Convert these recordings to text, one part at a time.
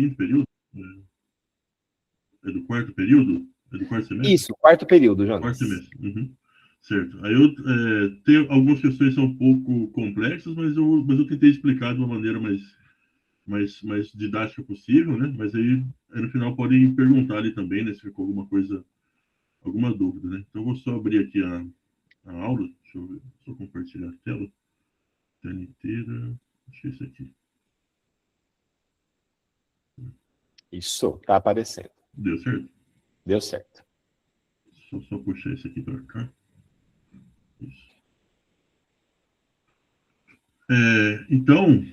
quinto período? É do quarto período? É do quarto semestre? Isso, quarto período, Jonas. Quarto semestre. Uhum. Certo. Aí tenho algumas questões são um pouco complexas, mas eu tentei explicar de uma maneira mais didática possível, né? Mas aí no final podem perguntar ali também, né? Se ficou alguma coisa, alguma dúvida, né? Então eu vou só abrir aqui a aula. Deixa eu ver, só compartilhar a tela. Tela inteira. Deixa eu ver isso aqui. Isso, tá aparecendo. Deu certo? Deu certo. Só puxar isso aqui para cá. Isso. Então,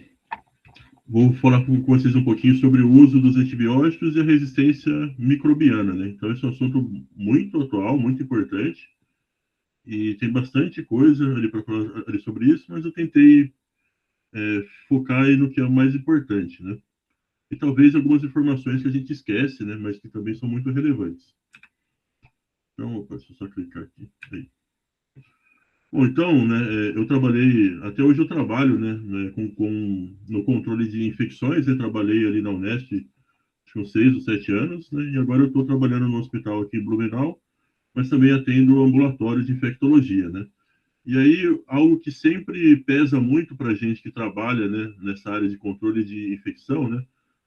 vou falar com vocês um pouquinho sobre o uso dos antibióticos e a resistência microbiana, né? Então, esse é um assunto muito atual, muito importante, e tem bastante coisa ali para falar ali sobre isso, mas eu tentei focar aí no que é o mais importante, né? E talvez algumas informações que a gente esquece, né? Mas que também são muito relevantes. Então, deixa eu só clicar aqui. Aí. Bom, então, né, eu trabalhei, até hoje eu trabalho, né, no controle de infecções, né, trabalhei ali na Unesp, acho que uns 6 ou 7 anos, né, e agora eu estou trabalhando no hospital aqui em Blumenau, mas também atendo ambulatório de infectologia, né. E aí, algo que sempre pesa muito para a gente que trabalha, né, nessa área de controle de infecção, né,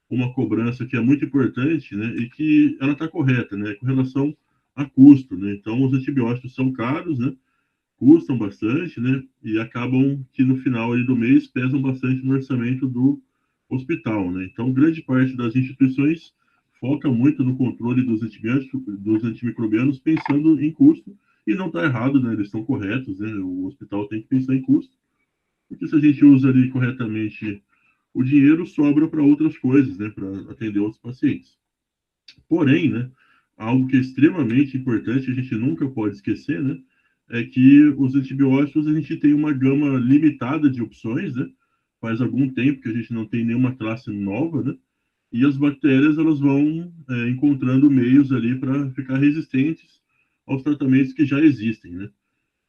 uma cobrança que é muito importante, né, e que ela está correta, né, com relação a custo, né. Então, os antibióticos são caros, né, custam bastante, né? E acabam que no final ali do mês pesam bastante no orçamento do hospital, né? Então, grande parte das instituições foca muito no controle dos antibióticos, dos antimicrobianos, pensando em custo, e não está errado, né? Eles estão corretos, né? O hospital tem que pensar em custo, porque se a gente usa ali corretamente o dinheiro, sobra para outras coisas, né? Para atender outros pacientes. Porém, né? Algo que é extremamente importante, a gente nunca pode esquecer, né? É que os antibióticos a gente tem uma gama limitada de opções, né? Faz algum tempo que a gente não tem nenhuma classe nova, né? E as bactérias elas vão encontrando meios ali para ficar resistentes aos tratamentos que já existem, né?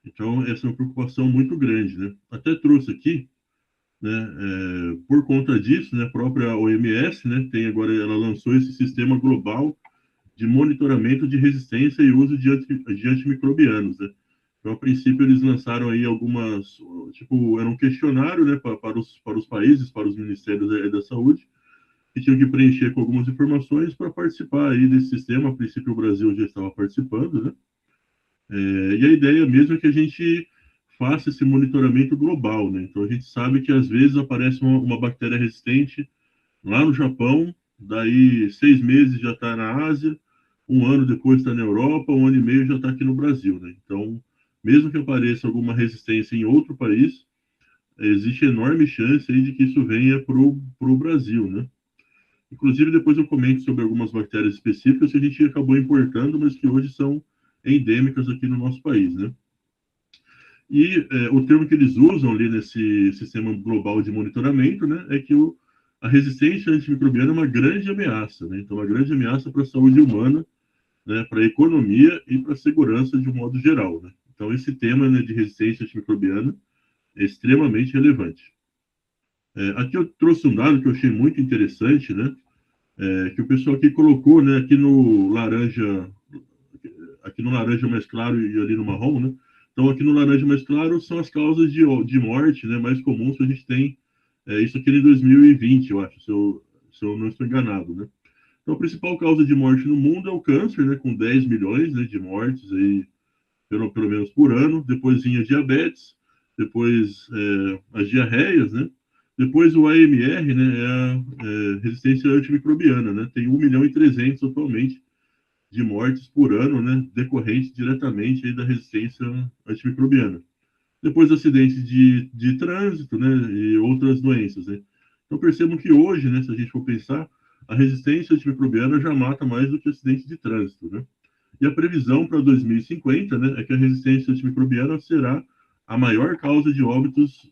Então essa é uma preocupação muito grande, né? Até trouxe aqui, né? Por conta disso, né? A própria OMS, né? Tem agora ela lançou esse sistema global de monitoramento de resistência e uso de antimicrobianos, né? Então, a princípio, eles lançaram aí algumas, tipo, era um questionário, né, para os países, para os ministérios da saúde, que tinham que preencher com algumas informações para participar aí desse sistema. A princípio, o Brasil já estava participando, né? E a ideia mesmo é que a gente faça esse monitoramento global, né? Então, a gente sabe que às vezes aparece uma bactéria resistente lá no Japão, daí 6 meses já está na Ásia, um ano depois está na Europa, um ano e meio já está aqui no Brasil, né? Então, mesmo que apareça alguma resistência em outro país, existe enorme chance aí de que isso venha para o Brasil, né? Inclusive, depois eu comento sobre algumas bactérias específicas que a gente acabou importando, mas que hoje são endêmicas aqui no nosso país, né? E o termo que eles usam ali nesse sistema global de monitoramento, né, é que a resistência antimicrobiana é uma grande ameaça, né? Então, uma grande ameaça para a saúde humana, né, para a economia e para a segurança de um modo geral, né? Então, esse tema, né, de resistência antimicrobiana é extremamente relevante. Aqui eu trouxe um dado que eu achei muito interessante, né, que o pessoal aqui colocou, né, aqui no laranja mais claro e ali no marrom, né? Então, aqui no laranja mais claro são as causas de morte, né, mais comuns que a gente tem. Isso aqui em 2020, eu acho, se eu não estou enganado, né? Então, a principal causa de morte no mundo é o câncer, né, com 10 milhões, né, de mortes aí, pelo menos por ano. Depois vinha a diabetes, depois as diarreias, né? Depois o AMR, né, é a resistência antimicrobiana, né? Tem 1.300.000 atualmente de mortes por ano, né, decorrente diretamente aí da resistência antimicrobiana. Depois acidentes de trânsito, né, e outras doenças, né. Então percebam que hoje, né, se a gente for pensar, a resistência antimicrobiana já mata mais do que acidente de trânsito, né. E a previsão para 2050, né, é que a resistência antimicrobiana será a maior causa de óbitos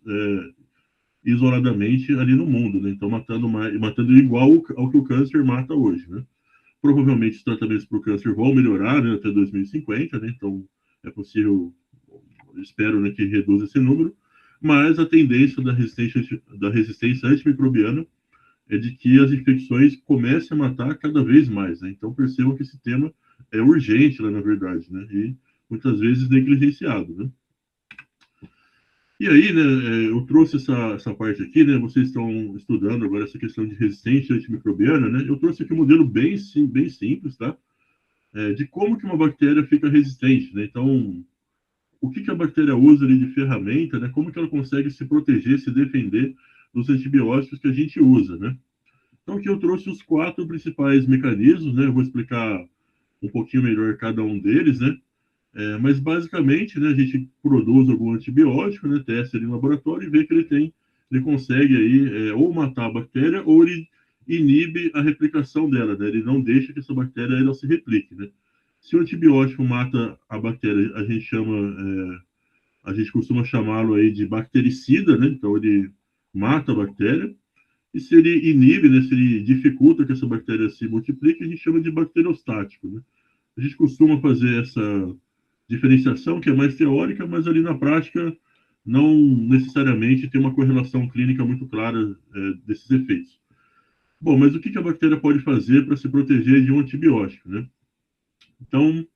isoladamente ali no mundo, né. Então matando igual ao que o câncer mata hoje, né. Provavelmente os tratamentos para o câncer vão melhorar, né, até 2050, né? Então é possível, espero, né, que reduza esse número, mas a tendência da resistência antimicrobiana é de que as infecções comecem a matar cada vez mais, né? Então, percebam que esse tema é urgente, lá, na verdade, né? E muitas vezes negligenciado, né? E aí, né, eu trouxe essa parte aqui, né? Vocês estão estudando agora essa questão de resistência antimicrobiana, né? Eu trouxe aqui um modelo bem simples, tá? De como que uma bactéria fica resistente, né? Então, o que a bactéria usa ali de ferramenta, né? Como que ela consegue se proteger, se defender dos antibióticos que a gente usa, né? Então, aqui eu trouxe os 4 principais mecanismos, né? Eu vou explicar um pouquinho melhor cada um deles, né? Mas, basicamente, né, a gente produz algum antibiótico, né? Testa ele em laboratório e vê que ele consegue aí ou matar a bactéria ou ele inibe a replicação dela, né? Ele não deixa que essa bactéria ela se replique, né? Se o antibiótico mata a bactéria, a gente costuma chamá-lo aí de bactericida, né? Então, ele mata a bactéria. E se ele inibe, né, se ele dificulta que essa bactéria se multiplique, a gente chama de bacteriostático, né? A gente costuma fazer essa diferenciação, que é mais teórica, mas ali na prática não necessariamente tem uma correlação clínica muito clara desses efeitos. Bom, mas o que a bactéria pode fazer para se proteger de um antibiótico, né? Então,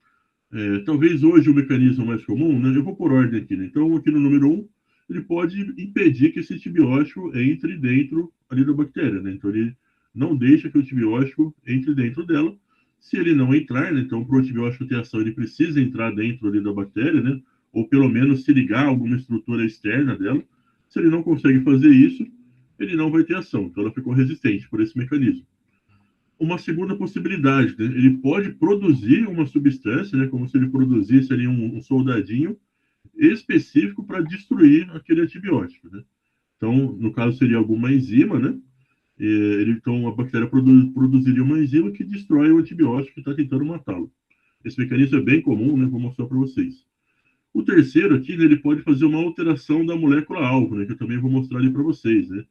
talvez hoje o mecanismo mais comum, né? Eu vou por ordem aqui, né? Então, aqui no número 1, ele pode impedir que esse antibiótico entre dentro ali da bactéria, né? Então, ele não deixa que o antibiótico entre dentro dela. Se ele não entrar, né? Então, para o antibiótico ter ação, ele precisa entrar dentro ali da bactéria, né? Ou pelo menos se ligar a alguma estrutura externa dela. Se ele não consegue fazer isso, ele não vai ter ação. Então, ela ficou resistente por esse mecanismo. Uma segunda possibilidade, né? Ele pode produzir uma substância, né? Como se ele produzisse ali um soldadinho específico para destruir aquele antibiótico, né? Então, no caso, seria alguma enzima, né? Então, a bactéria produziria uma enzima que destrói o antibiótico que está tentando matá-lo. Esse mecanismo é bem comum, né? Vou mostrar para vocês. O terceiro aqui, né, ele pode fazer uma alteração da molécula-alvo, né? Que eu também vou mostrar ali para vocês, né?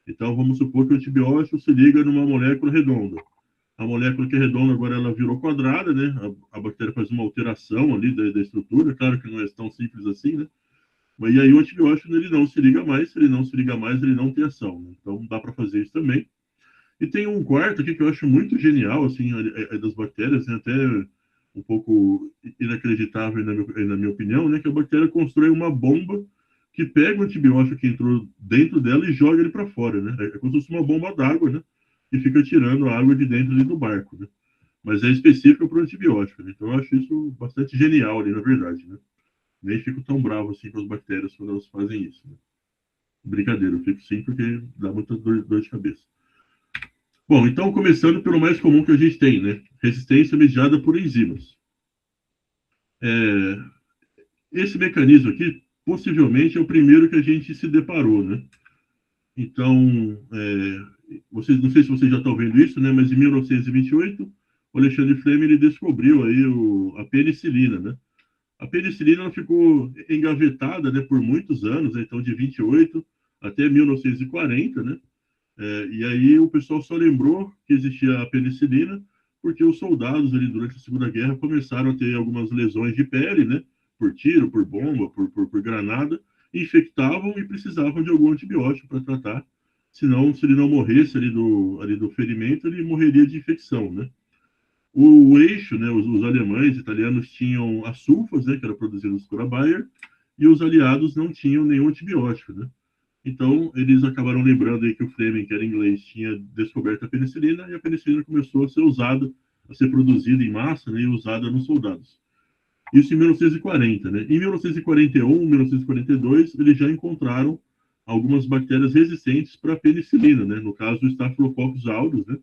Então, vamos supor que o antibiótico se liga numa molécula redonda. A molécula que é redonda agora ela virou quadrada, né? A bactéria faz uma alteração ali da estrutura, claro que não é tão simples assim, né? Mas e aí o antibiótico ele não se liga mais, se ele não se liga mais, ele não tem ação, né? Então dá para fazer isso também. E tem um quarto aqui que eu acho muito genial, assim, das bactérias, né? Até um pouco inacreditável na minha opinião, né? Que a bactéria constrói uma bomba que pega o antibiótico que entrou dentro dela e joga ele para fora, né? É como se fosse uma bomba d'água, né? E fica tirando a água de dentro ali do barco, né? Mas é específico para o antibiótico, né? Então eu acho isso bastante genial ali, na verdade, né? Nem fico tão bravo assim com as bactérias quando elas fazem isso, né? Brincadeira, eu fico sim porque dá muita dor de cabeça. Bom, então começando pelo mais comum que a gente tem, né? Resistência mediada por enzimas. Esse mecanismo aqui, possivelmente, é o primeiro que a gente se deparou, né? Então, vocês, não sei se vocês já estão vendo isso, né? Mas em 1928, o Alexandre Fleming ele descobriu aí a penicilina, né? A penicilina ela ficou engavetada, né, por muitos anos, né? Então de 28 até 1940, né? E aí o pessoal só lembrou que existia a penicilina porque os soldados ali durante a Segunda Guerra começaram a ter algumas lesões de pele, né? Por tiro, por bomba, por granada, infectavam e precisavam de algum antibiótico para tratar. Senão, se ele não morresse ali do ferimento, ele morreria de infecção, né? O eixo, né, os alemães, italianos tinham as sulfas, né, que era produzido por a Bayer, e os aliados não tinham nenhum antibiótico, né? Então, eles acabaram lembrando aí que o Fleming, que era inglês, tinha descoberto a penicilina, e a penicilina começou a ser usada, a ser produzida em massa, né, e usada nos soldados. Isso em 1940, né? Em 1941, 1942, eles já encontraram algumas bactérias resistentes para a penicilina, né? No caso, o Staphylococcus aureus, né?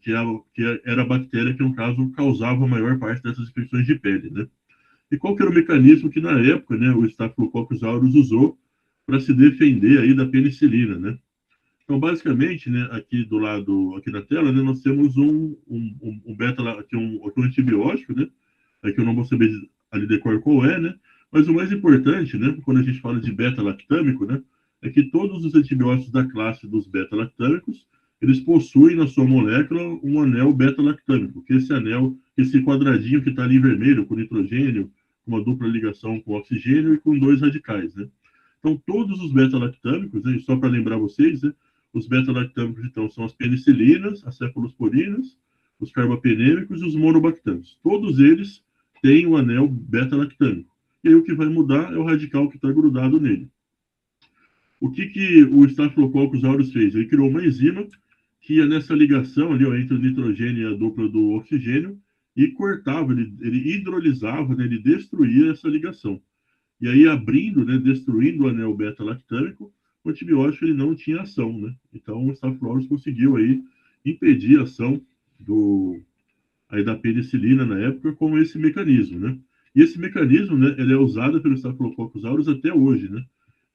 Que era a bactéria que, no caso, causava a maior parte dessas infecções de pele, né? E qual que era o mecanismo que, na época, né, o Staphylococcus aureus usou para se defender aí da penicilina, né? Então, basicamente, né, aqui do lado, aqui na tela, né, nós temos um beta, aqui um antibiótico, né? Aqui eu não vou saber ali de qual é, né? Mas o mais importante, né, quando a gente fala de beta-lactâmico, né, é que todos os antibióticos da classe dos beta-lactâmicos, eles possuem na sua molécula um anel beta-lactâmico, que esse anel, esse quadradinho que está ali vermelho, com nitrogênio, com uma dupla ligação com oxigênio e com 2 radicais, né? Então, todos os beta-lactâmicos, né, só para lembrar vocês, né, Os beta-lactâmicos, então, são as penicilinas, as cefalosporinas, os carbapenêmicos e os monobactâmicos. Todos eles têm o anel beta-lactâmico. E aí o que vai mudar é o radical que está grudado nele. O que o Staphylococcus aureus fez? Ele criou uma enzima que ia nessa ligação ali, ó, entre o nitrogênio e a dupla do oxigênio e cortava, ele hidrolisava, né, ele destruía essa ligação. E aí, abrindo, né, destruindo o anel beta-lactâmico, o antibiótico ele não tinha ação, né? Então, o Staphylococcus conseguiu aí impedir a ação aí da penicilina na época com esse mecanismo, né? E esse mecanismo, né, ele é usado pelo Staphylococcus aureus até hoje, né?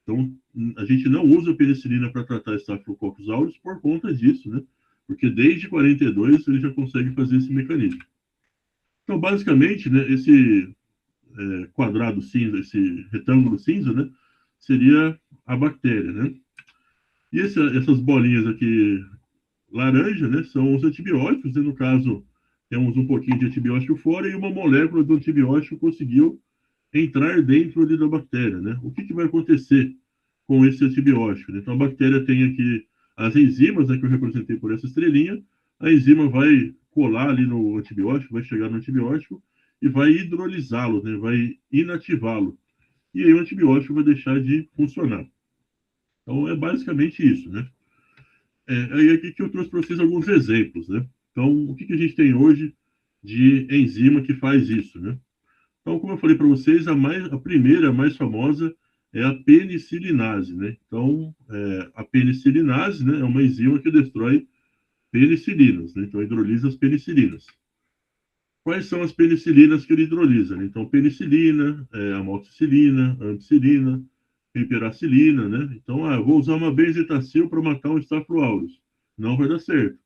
Então, a gente não usa a penicilina para tratar Staphylococcus aureus por conta disso, né? Porque desde 42 ele já consegue fazer esse mecanismo. Então, basicamente, né, esse quadrado cinza, esse retângulo cinza, né, seria a bactéria, né? E essas bolinhas aqui laranja, né, são os antibióticos, né? No caso, temos um pouquinho de antibiótico fora e uma molécula do antibiótico conseguiu entrar dentro ali da bactéria, né? O que vai acontecer com esse antibiótico, né? Então, a bactéria tem aqui as enzimas, né, que eu representei por essa estrelinha. A enzima vai colar ali no antibiótico, vai chegar no antibiótico e vai hidrolisá-lo, né? Vai inativá-lo. E aí o antibiótico vai deixar de funcionar. Então, é basicamente isso, né? Aí aqui que eu trouxe para vocês alguns exemplos, né? Então, o que a gente tem hoje de enzima que faz isso, né? Então, como eu falei para vocês, a primeira, a mais famosa, é a penicilinase, né? Então, a penicilinase, né, é uma enzima que destrói penicilinas, né? Então, hidrolisa as penicilinas. Quais são as penicilinas que ele hidrolisa, né? Então, penicilina, amoxicilina, ampicilina, piperacilina, né? Então, eu vou usar uma benzetacil para matar um Staphylo aureus. Não vai dar certo.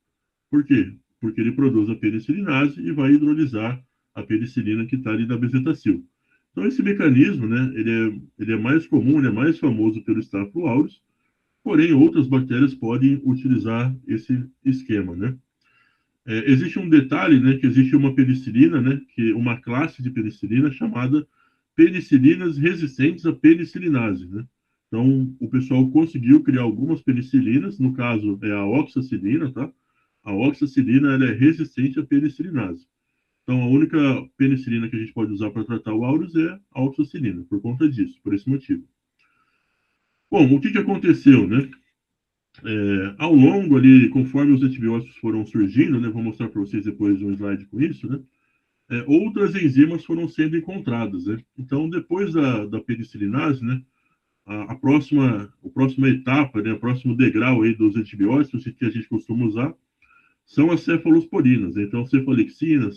Por quê? Porque ele produz a penicilinase e vai hidrolisar a penicilina que está ali na bezetacil. Então, esse mecanismo, né, ele é mais comum, ele é mais famoso pelo Staphylo aureus, porém, outras bactérias podem utilizar esse esquema, né? Existe um detalhe, né, que existe uma penicilina, né, uma classe de penicilina chamada penicilinas resistentes à penicilinase, né? Então, o pessoal conseguiu criar algumas penicilinas, no caso é a oxacilina, tá? A oxacilina ela é resistente à penicilinase. Então, a única penicilina que a gente pode usar para tratar o aureus é a oxacilina, por conta disso, por esse motivo. Bom, o que aconteceu, né? Ao longo ali, conforme os antibióticos foram surgindo, né? Vou mostrar para vocês depois um slide com isso, né? Outras enzimas foram sendo encontradas, né? Então, depois da penicilinase, né? A próxima etapa, né? O próximo degrau aí dos antibióticos que a gente costuma usar são as cefalosporinas. Então, cefalexina,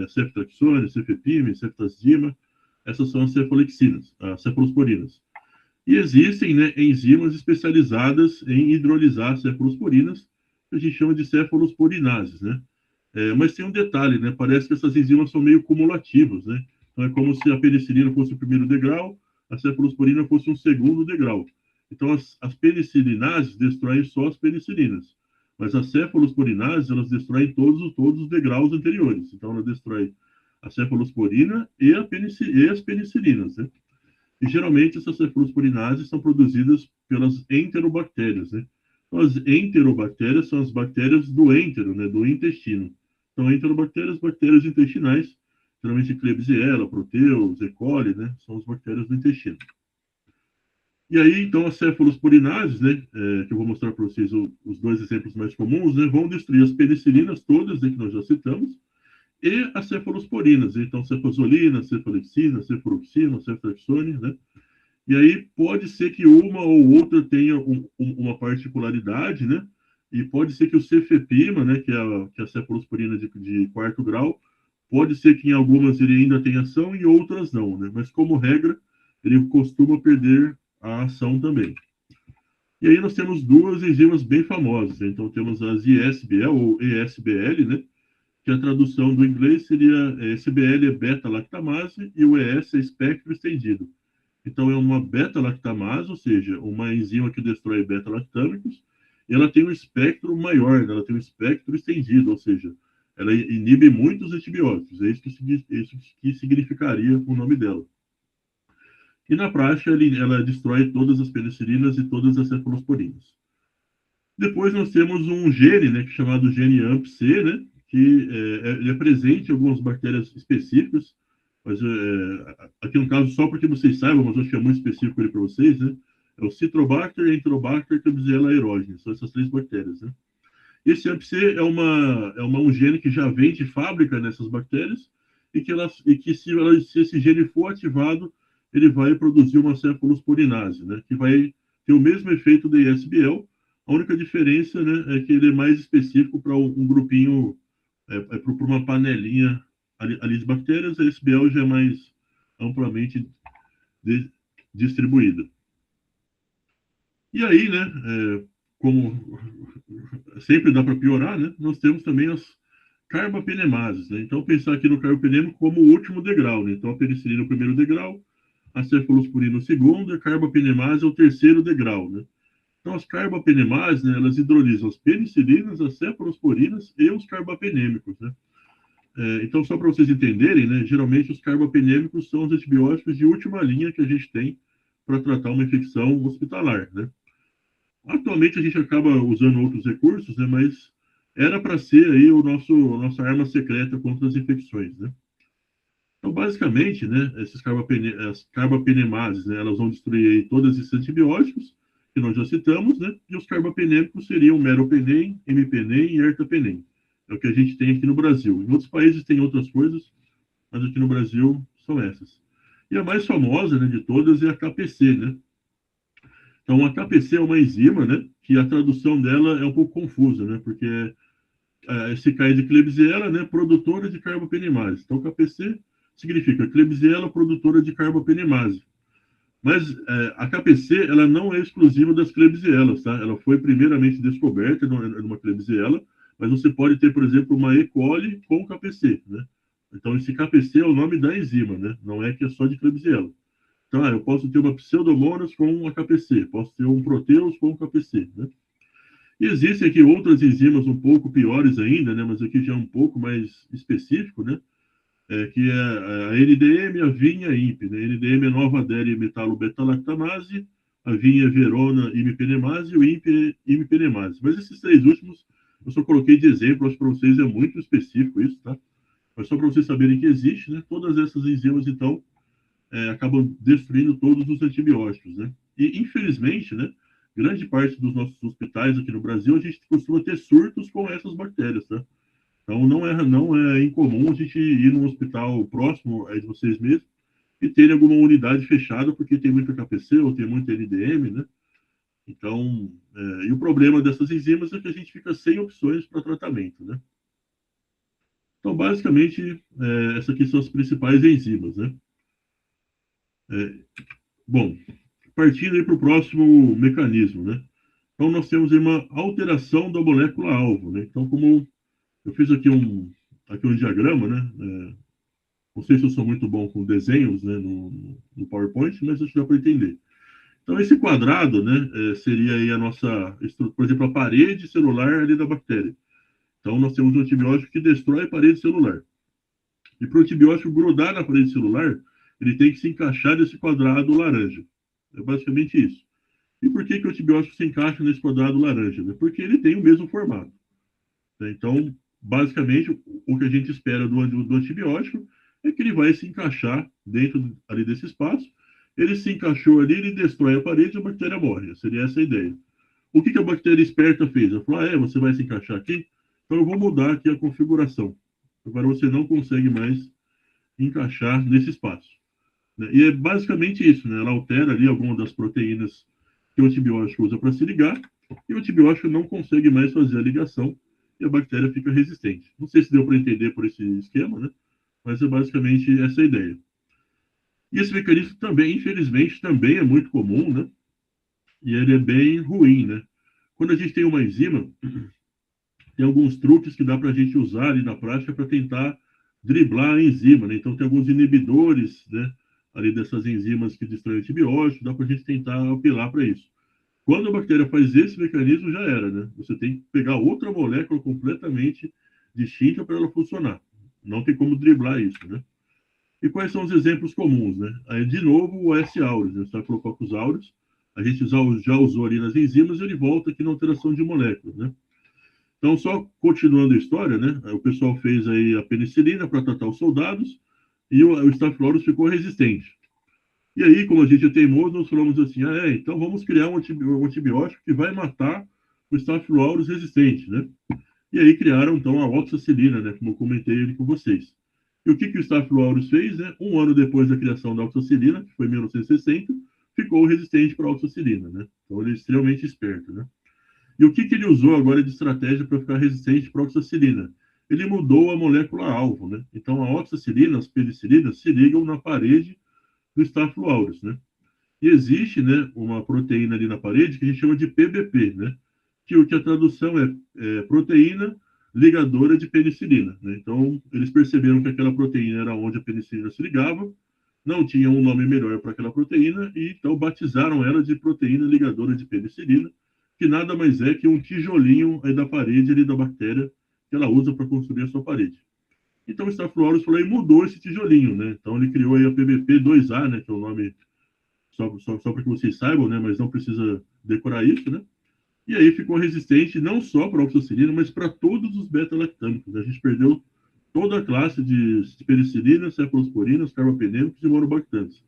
ceftraxone, cefepime, ceftazima, essas são as cefalexinas, as cefalosporinas. E existem, né, enzimas especializadas em hidrolisar cefalosporinas, que a gente chama de cefalosporinases, né? Mas tem um detalhe, né? Parece que essas enzimas são meio cumulativas, né? Então, é como se a penicilina fosse o primeiro degrau, a cefalosporina fosse um segundo degrau. Então, as penicilinases destroem só as penicilinas, mas as cefalosporinases, elas destroem todos os degraus anteriores. Então, ela destrói a cefalosporina e as penicilinas, né? E geralmente essas cefalosporinases são produzidas pelas enterobactérias, né? Então, as enterobactérias são as bactérias do entero, né? Do intestino. Então, enterobactérias, bactérias intestinais, geralmente Klebsiella, Proteus, E. coli, né? São as bactérias do intestino. E aí, então, as cefalosporinases, né? Que eu vou mostrar para vocês os dois exemplos mais comuns, né? Vão destruir as penicilinas todas, né? Que nós já citamos, e as cefalosporinas. Então, cefazolina, cefalexina, cefuroxima, ceftraxone, né? E aí pode ser que uma ou outra tenha uma particularidade, né? E pode ser que o cefepima, né, que é a cefalosporina de quarto grau, pode ser que em algumas ele ainda tenha ação e em outras não, né? Mas como regra, ele costuma perder a ação também. E aí nós temos duas enzimas bem famosas, né? Então temos as ISBL ou ESBL, né? Que a tradução do inglês seria SBL é beta-lactamase e o ES é espectro estendido. Então, é uma beta-lactamase, ou seja, uma enzima que destrói beta-lactâmicos, e ela tem um espectro maior, né? Ela tem um espectro estendido, ou seja, ela inibe muitos antibióticos. É isso que significaria o nome dela. E na prática, ela destrói todas as penicilinas e todas as cefalosporinas. Depois nós temos um gene, né, que é chamado gene AMP-C, né, que ele é presente em algumas bactérias específicas, mas aqui no caso, só porque vocês saibam, mas eu acho que é muito específico ele para vocês, né, é o Citrobacter, Enterobacter e Klebsiella aerugine, são essas 3 bactérias, né. Esse AMP-C um gene que já vem de fábrica nessas bactérias e que se esse gene for ativado, ele vai produzir uma cefalosporinase, né, que vai ter o mesmo efeito da ISBL. A única diferença, né, é que ele é mais específico para um grupinho, para uma panelinha ali de bactérias. A ISBL já é mais amplamente de, distribuída. E aí, né, como sempre dá para piorar, né, nós temos também as carbapenemases, né? Então, pensar aqui no carbapenema como o último degrau, né? Então, a penicilina é o primeiro degrau, a cefalosporina o segundo, e a carbapenemase é o terceiro degrau, né? Então, as carbapenemases, né, elas hidrolisam as penicilinas, as cefalosporinas e os carbapenêmicos, né? Então, só para vocês entenderem, né, geralmente os carbapenêmicos são os antibióticos de última linha que a gente tem para tratar uma infecção hospitalar, né? Atualmente a gente acaba usando outros recursos, né, mas era para ser aí nossa arma secreta contra as infecções, né? Então, basicamente, né, as carbapenemases, né, elas vão destruir aí todos esses antibióticos que nós já citamos, né? E os carbapenêmicos seriam meropenem, imipenem e ertapenem. É o que a gente tem aqui no Brasil. Em outros países tem outras coisas, mas aqui no Brasil são essas. E a mais famosa, né, de todas é a KPC, né? Então, a KPC é uma enzima, né, que a tradução dela é um pouco confusa, né, porque se cai de Klebsiella, né, produtora de carbapenemase. Então, KPC significa Klebsiella produtora de carbapenemase. Mas a KPC ela não é exclusiva das Klebsiellas, tá? Ela foi primeiramente descoberta numa Klebsiella, mas você pode ter, por exemplo, uma E. coli com KPC, né? Então, esse KPC é o nome da enzima, né? Não é que é só de Klebsiella. Então, eu posso ter uma Pseudomonas com um KPC, posso ter um Proteus com um KPC, né? E existem aqui outras enzimas um pouco piores ainda, né? Mas aqui já é um pouco mais específico, né? Que é a NDM, a vinha e a IMP, né? A NDM é nova adere metalobetalactamase, a vinha verona imipenemase e o IMP é imipenemase. Mas esses 3 últimos eu só coloquei de exemplo, acho que para vocês é muito específico isso, tá? Mas só para vocês saberem que existe, né? Todas essas enzimas, então, acabam destruindo todos os antibióticos, né? E, infelizmente, né, grande parte dos nossos hospitais aqui no Brasil, a gente costuma ter surtos com essas bactérias, tá? Então, não é incomum a gente ir num hospital próximo de vocês mesmos e ter alguma unidade fechada porque tem muita KPC ou tem muita NDM, né? Então, e o problema dessas enzimas é que a gente fica sem opções para tratamento, né? Então, basicamente, essas aqui são as principais enzimas, né? Bom, partindo aí para o próximo mecanismo, né? Então, nós temos uma alteração da molécula-alvo, né? Então, como eu fiz aqui um diagrama, né? Não sei se eu sou muito bom com desenhos, né, no PowerPoint, mas acho que dá para entender. Então, esse quadrado, né, seria aí a nossa, por exemplo, a parede celular ali da bactéria. Então, nós temos um antibiótico que destrói a parede celular. E para o antibiótico grudar na parede celular, ele tem que se encaixar nesse quadrado laranja. É basicamente isso. E por que o antibiótico se encaixa nesse quadrado laranja? Né? Porque ele tem o mesmo formato. Né? Então, basicamente, o que a gente espera do antibiótico é que ele vai se encaixar dentro ali desse espaço. Ele se encaixou ali, ele destrói a parede e a bactéria morre. Seria essa a ideia. O que a bactéria esperta fez? Ela falou, você vai se encaixar aqui? Então eu vou mudar aqui a configuração. Agora você não consegue mais encaixar nesse espaço. Né? E é basicamente isso, né? Ela altera ali alguma das proteínas que o antibiótico usa para se ligar, e o antibiótico não consegue mais fazer a ligação, e a bactéria fica resistente. Não sei se deu para entender por esse esquema, né? Mas é basicamente essa a ideia. E esse mecanismo também, infelizmente, também é muito comum, né? E ele é bem ruim, né? Quando a gente tem uma enzima, tem alguns truques que dá para a gente usar ali na prática para tentar driblar a enzima, né? Então, tem alguns inibidores, né? Ali dessas enzimas que destroem antibióticos, dá para a gente tentar apelar para isso. Quando a bactéria faz esse mecanismo, já era, né? Você tem que pegar outra molécula completamente distinta para ela funcionar. Não tem como driblar isso, né? E quais são os exemplos comuns, né? Aí, de novo, o S. aureus, né? Staphylococcus aureus. a gente já usou ali nas enzimas, ele volta aqui na alteração de moléculas, né? Então, só continuando a história, né? O pessoal fez aí a penicilina para tratar os soldados e o Staphylococcus ficou resistente. E aí, como a gente é teimoso, nós falamos assim, então vamos criar um antibiótico que vai matar o Staphylococcus resistente, né? E aí criaram, então, a oxacilina, né? Como eu comentei ali com vocês. E o que o Staphylococcus fez, né? Um ano depois da criação da oxacilina, que foi em 1960, ficou resistente para a oxacilina, né? Então, ele é extremamente esperto, né? E o que ele usou agora de estratégia para ficar resistente para a oxacilina? Ele mudou a molécula-alvo, né? Então, a oxacilina, as penicilinas, se ligam na parede do Staphylococcus, né? E existe, né, uma proteína ali na parede que a gente chama de PBP, né? Que a tradução é proteína ligadora de penicilina, né? Então, eles perceberam que aquela proteína era onde a penicilina se ligava, não tinha um nome melhor para aquela proteína, e então batizaram ela de proteína ligadora de penicilina, que nada mais é que um tijolinho aí da parede ali da bactéria que ela usa para construir a sua parede. Então, o Staphylococcus falou e mudou esse tijolinho, né? Então, ele criou aí a PBP2A, né, que é o nome, só para que vocês saibam, né, mas não precisa decorar isso, né? E aí ficou resistente não só para a oxacilina, mas para todos os beta-lactâmicos. A gente perdeu toda a classe de penicilinas, cefalosporinas, carbapenêmicos e monobactantes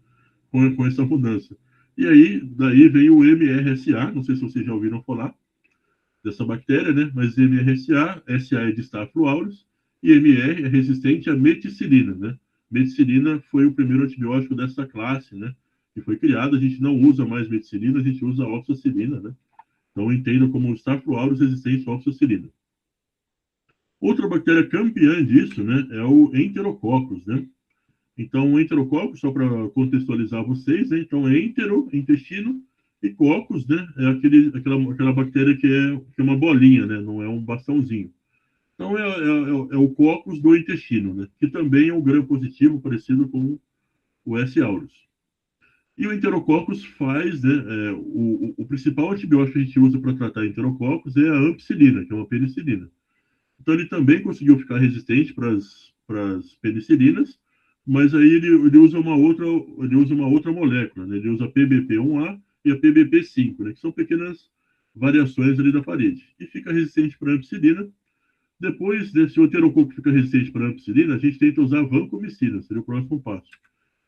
com essa mudança. E aí, daí veio o MRSA, não sei se vocês já ouviram falar dessa bactéria, né? Mas MRSA, SA é de Staphylococcus, e MR é resistente à meticilina, né? Meticilina foi o primeiro antibiótico dessa classe, né? Que foi criado, a gente não usa mais meticilina, a gente usa oxacilina, né? Então, entendo como Staphylococcus resistente à oxacilina. Outra bactéria campeã disso, né, é o Enterococcus, né? Então, o Enterococcus, só para contextualizar vocês, né? Então, entero, intestino, e coccus, né, é aquela bactéria que é uma bolinha, né? Não é um bastãozinho. Então, é o coccus do intestino, né? Que também é um gram positivo, parecido com o S. aureus. E o enterococcus faz, né, o principal antibiótico que a gente usa para tratar enterococcus é a ampicilina, que é uma penicilina. Então, ele também conseguiu ficar resistente para as penicilinas, mas aí ele usa uma outra molécula, né? Ele usa a PBP1A e a PBP5, né? Que são pequenas variações ali da parede. E fica resistente para a ampicilina. Depois, se o enterococo fica resistente para a ampicilina, a gente tenta usar a vancomicina, seria o próximo passo.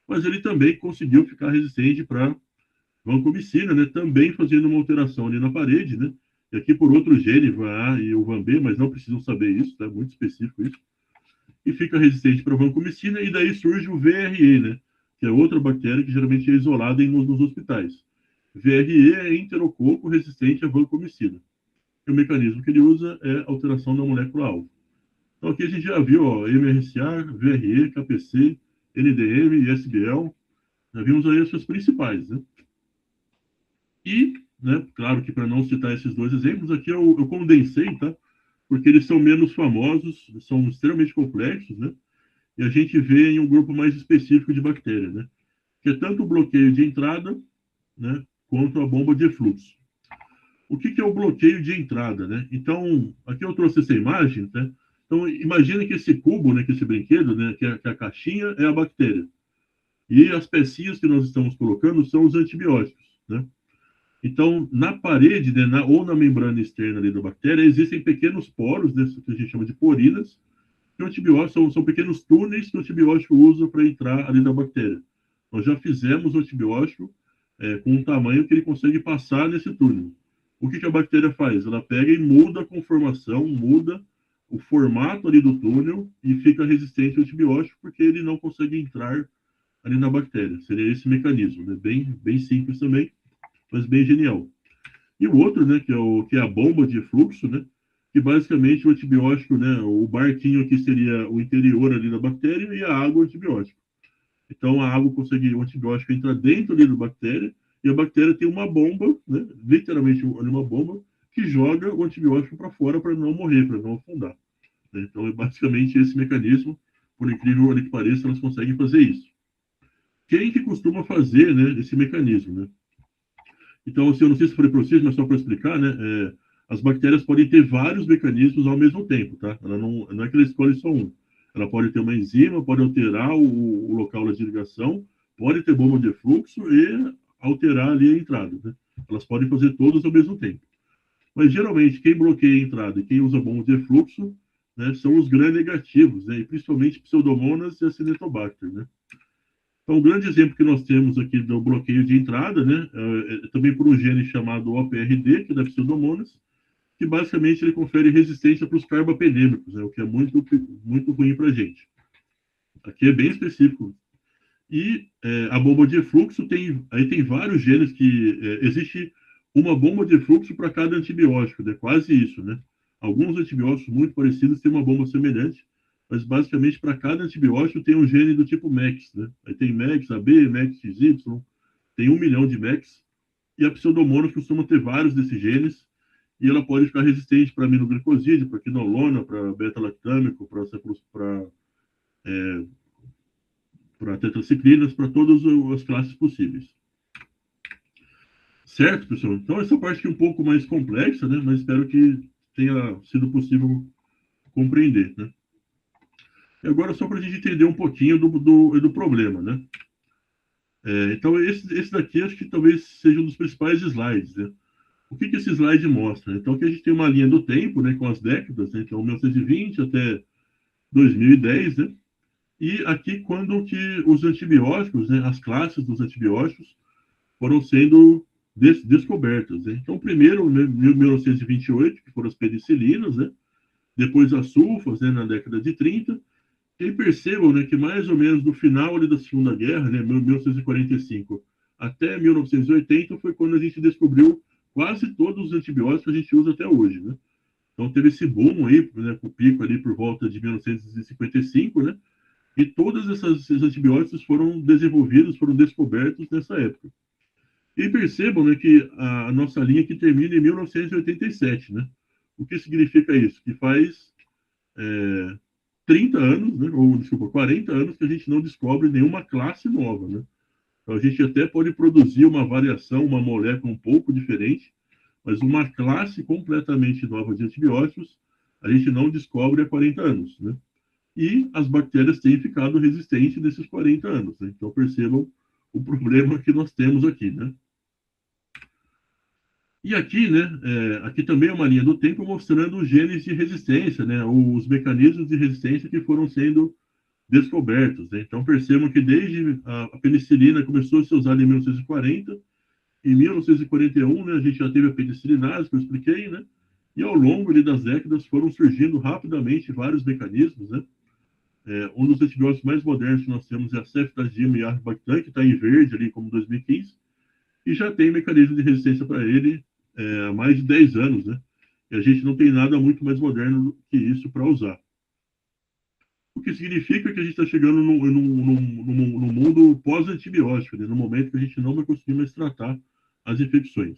Mas ele também conseguiu ficar resistente para vancomicina, né? Também fazendo uma alteração ali na parede, né? E aqui por outro gene, VA e o VAN-B, mas não precisam saber isso, tá? Muito específico isso. E fica resistente para vancomicina, e daí surge o VRE, né? Que é outra bactéria que geralmente é isolada nos hospitais. VRE é enterococo resistente à vancomicina. E o mecanismo que ele usa é alteração da molécula-alvo. Então aqui a gente já viu, ó, MRSA, VRE, KPC, NDM e SBL. Já vimos aí as suas principais, né? E, né, claro que para não citar esses dois exemplos, aqui eu condensei, tá? Porque eles são menos famosos, são extremamente complexos, né? E a gente vê em um grupo mais específico de bactérias, né? Que é tanto o bloqueio de entrada, né, quanto a bomba de efluxo. O que é o bloqueio de entrada, né? Então, aqui eu trouxe essa imagem, né? Então, imagina que esse cubo, né, que esse brinquedo, né, que a caixinha é a bactéria. E as pecinhas que nós estamos colocando são os antibióticos, né? Então, na parede, né, ou na membrana externa ali da bactéria, existem pequenos poros, né, que a gente chama de porinas, que o antibiótico são pequenos túneis que o antibiótico usa para entrar ali na bactéria. Nós já fizemos o antibiótico com um tamanho que ele consegue passar nesse túnel. O que a bactéria faz? Ela pega e muda a conformação, muda o formato ali do túnel e fica resistente ao antibiótico porque ele não consegue entrar ali na bactéria. Seria esse mecanismo, né? Bem simples também, mas bem genial. E o outro, né, que é a bomba de fluxo, né, que basicamente o antibiótico, né, o barquinho aqui seria o interior ali da bactéria e a água o antibiótico. Então a água consegue, o antibiótico entra dentro ali da bactéria e a bactéria tem uma bomba, né, literalmente uma bomba, que joga o antibiótico para fora para não morrer, para não afundar. Né? Então é basicamente esse mecanismo, por incrível que pareça, elas conseguem fazer isso. Quem que costuma fazer, né, esse mecanismo, né? Então, assim, eu não sei se falei para vocês, mas só para explicar, né? As bactérias podem ter vários mecanismos ao mesmo tempo, tá? Ela não é que ela escolhe só um. Ela pode ter uma enzima, pode alterar o local de ligação, pode ter bomba de fluxo e alterar ali a entrada, né? Elas podem fazer todas ao mesmo tempo. Mas, geralmente, quem bloqueia a entrada e quem usa bomba de fluxo, né, são os gram-negativos, né, e principalmente Pseudomonas e Acinetobacter, né. Então, um grande exemplo que nós temos aqui do bloqueio de entrada, né, também por um gene chamado OPRD, que é da Pseudomonas, que basicamente ele confere resistência para os carbapenêmicos, né, o que é muito, muito ruim para a gente. Aqui é bem específico. E a bomba de fluxo tem vários genes que existe uma bomba de fluxo para cada antibiótico, é quase isso, né? Alguns antibióticos muito parecidos têm uma bomba semelhante, mas basicamente para cada antibiótico tem um gene do tipo MEX, né? Aí tem MEX AB, MEX XY, tem 1 milhão de MEX, e a pseudomonas costuma ter vários desses genes, e ela pode ficar resistente para aminoglicosídeo, para quinolona, para beta-lactâmico, para tetraciclinas, para todas as classes possíveis. Certo, pessoal? Então, essa parte aqui é um pouco mais complexa, né? Mas espero que tenha sido possível compreender, né? E agora, só para a gente entender um pouquinho do problema, né? Então, esse daqui acho que talvez seja um dos principais slides, né? O que esse slide mostra? Então, aqui a gente tem uma linha do tempo, né? Com as décadas, né? Então, 1920 até 2010, né? E aqui, quando que os antibióticos, né? As classes dos antibióticos foram sendo descobertas, né? Então, primeiro, né, 1928, que foram as penicilinas, né? Depois as sulfas, né, na década de 30. E percebam, né, que mais ou menos no final ali da Segunda Guerra, né, 1945 até 1980, foi quando a gente descobriu quase todos os antibióticos que a gente usa até hoje, né? Então, teve esse boom aí, né, com o pico ali por volta de 1955, né? E todos esses antibióticos foram desenvolvidos, foram descobertos nessa época. E percebam, né, que a nossa linha aqui termina em 1987, né? O que significa isso? Que faz 30 anos, né, ou desculpa, 40 anos que a gente não descobre nenhuma classe nova, né? Então a gente até pode produzir uma variação, uma molécula um pouco diferente, mas uma classe completamente nova de antibióticos a gente não descobre há 40 anos, né? E as bactérias têm ficado resistentes nesses 40 anos, né? Então percebam o problema que nós temos aqui, né? E aqui, né, aqui também é uma linha do tempo mostrando os genes de resistência, né, os mecanismos de resistência que foram sendo descobertos, né? Então percebam que desde a penicilina começou a ser usada em 1940, em 1941, né, a gente já teve a penicilinase, que eu expliquei, né? E ao longo ali, das décadas foram surgindo rapidamente vários mecanismos, né? Um dos antibióticos mais modernos que nós temos é a ceftazidime e arbactam, que está em verde ali como 2015, e já tem mecanismo de resistência para ele há mais de 10 anos, né? E a gente não tem nada muito mais moderno que isso para usar. O que significa que a gente está chegando no mundo pós-antibiótico, né? No momento que a gente não vai conseguir mais tratar as infecções.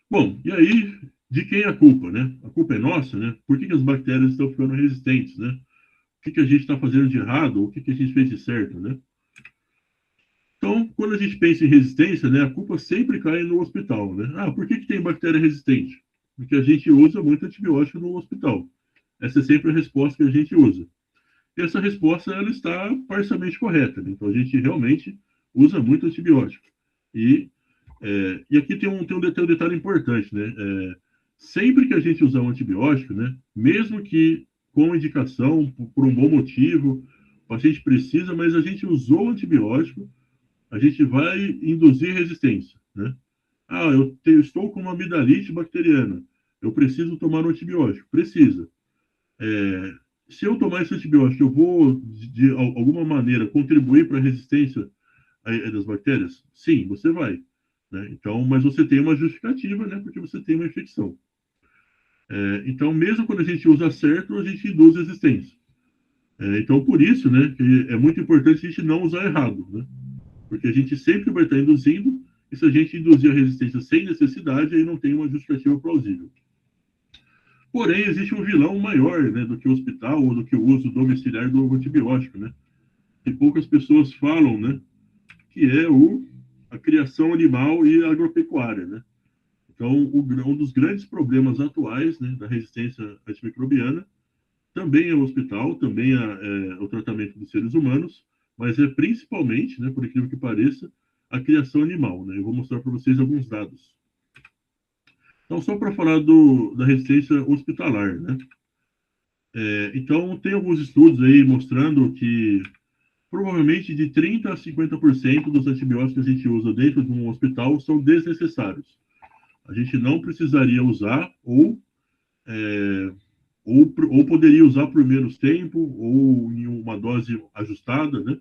Bom, e aí, de quem é a culpa, né? A culpa é nossa, né? Por que as bactérias estão ficando resistentes, né? O que a gente está fazendo de errado? O que a gente fez de certo, né? Então, quando a gente pensa em resistência, né, a culpa sempre cai no hospital, né? Ah, por que tem bactéria resistente? Porque a gente usa muito antibiótico no hospital. Essa é sempre a resposta que a gente usa. E essa resposta ela está parcialmente correta, né? Então, a gente realmente usa muito antibiótico. E aqui tem um detalhe importante, né? Sempre que a gente usar um antibiótico, né, mesmo que com indicação, por um bom motivo, o paciente precisa, mas a gente usou o antibiótico, a gente vai induzir resistência, né? Ah, estou com uma amidalite bacteriana, eu preciso tomar um antibiótico. Precisa. Se eu tomar esse antibiótico, eu vou, de alguma maneira, contribuir para a resistência das bactérias? Sim, você vai. Né? Então, mas você tem uma justificativa, né? Porque você tem uma infecção. Então, mesmo quando a gente usa certo, a gente induz resistência. Então, por isso, né, que é muito importante a gente não usar errado, né? Porque a gente sempre vai estar induzindo, e se a gente induzir a resistência sem necessidade, aí não tem uma justificativa plausível. Porém, existe um vilão maior, né, do que o hospital ou do que o uso domiciliar do antibiótico, né? E poucas pessoas falam, né, que é a criação animal e a agropecuária, né? Então, um dos grandes problemas atuais, né, da resistência antimicrobiana também é o hospital, também é o tratamento dos seres humanos, mas é principalmente, né, por incrível que pareça, a criação animal, né? Eu vou mostrar para vocês alguns dados. Então, só para falar da resistência hospitalar, né? Então, tem alguns estudos aí mostrando que provavelmente de 30% a 50% dos antibióticos que a gente usa dentro de um hospital são desnecessários. A gente não precisaria usar ou poderia usar por menos tempo ou em uma dose ajustada, né?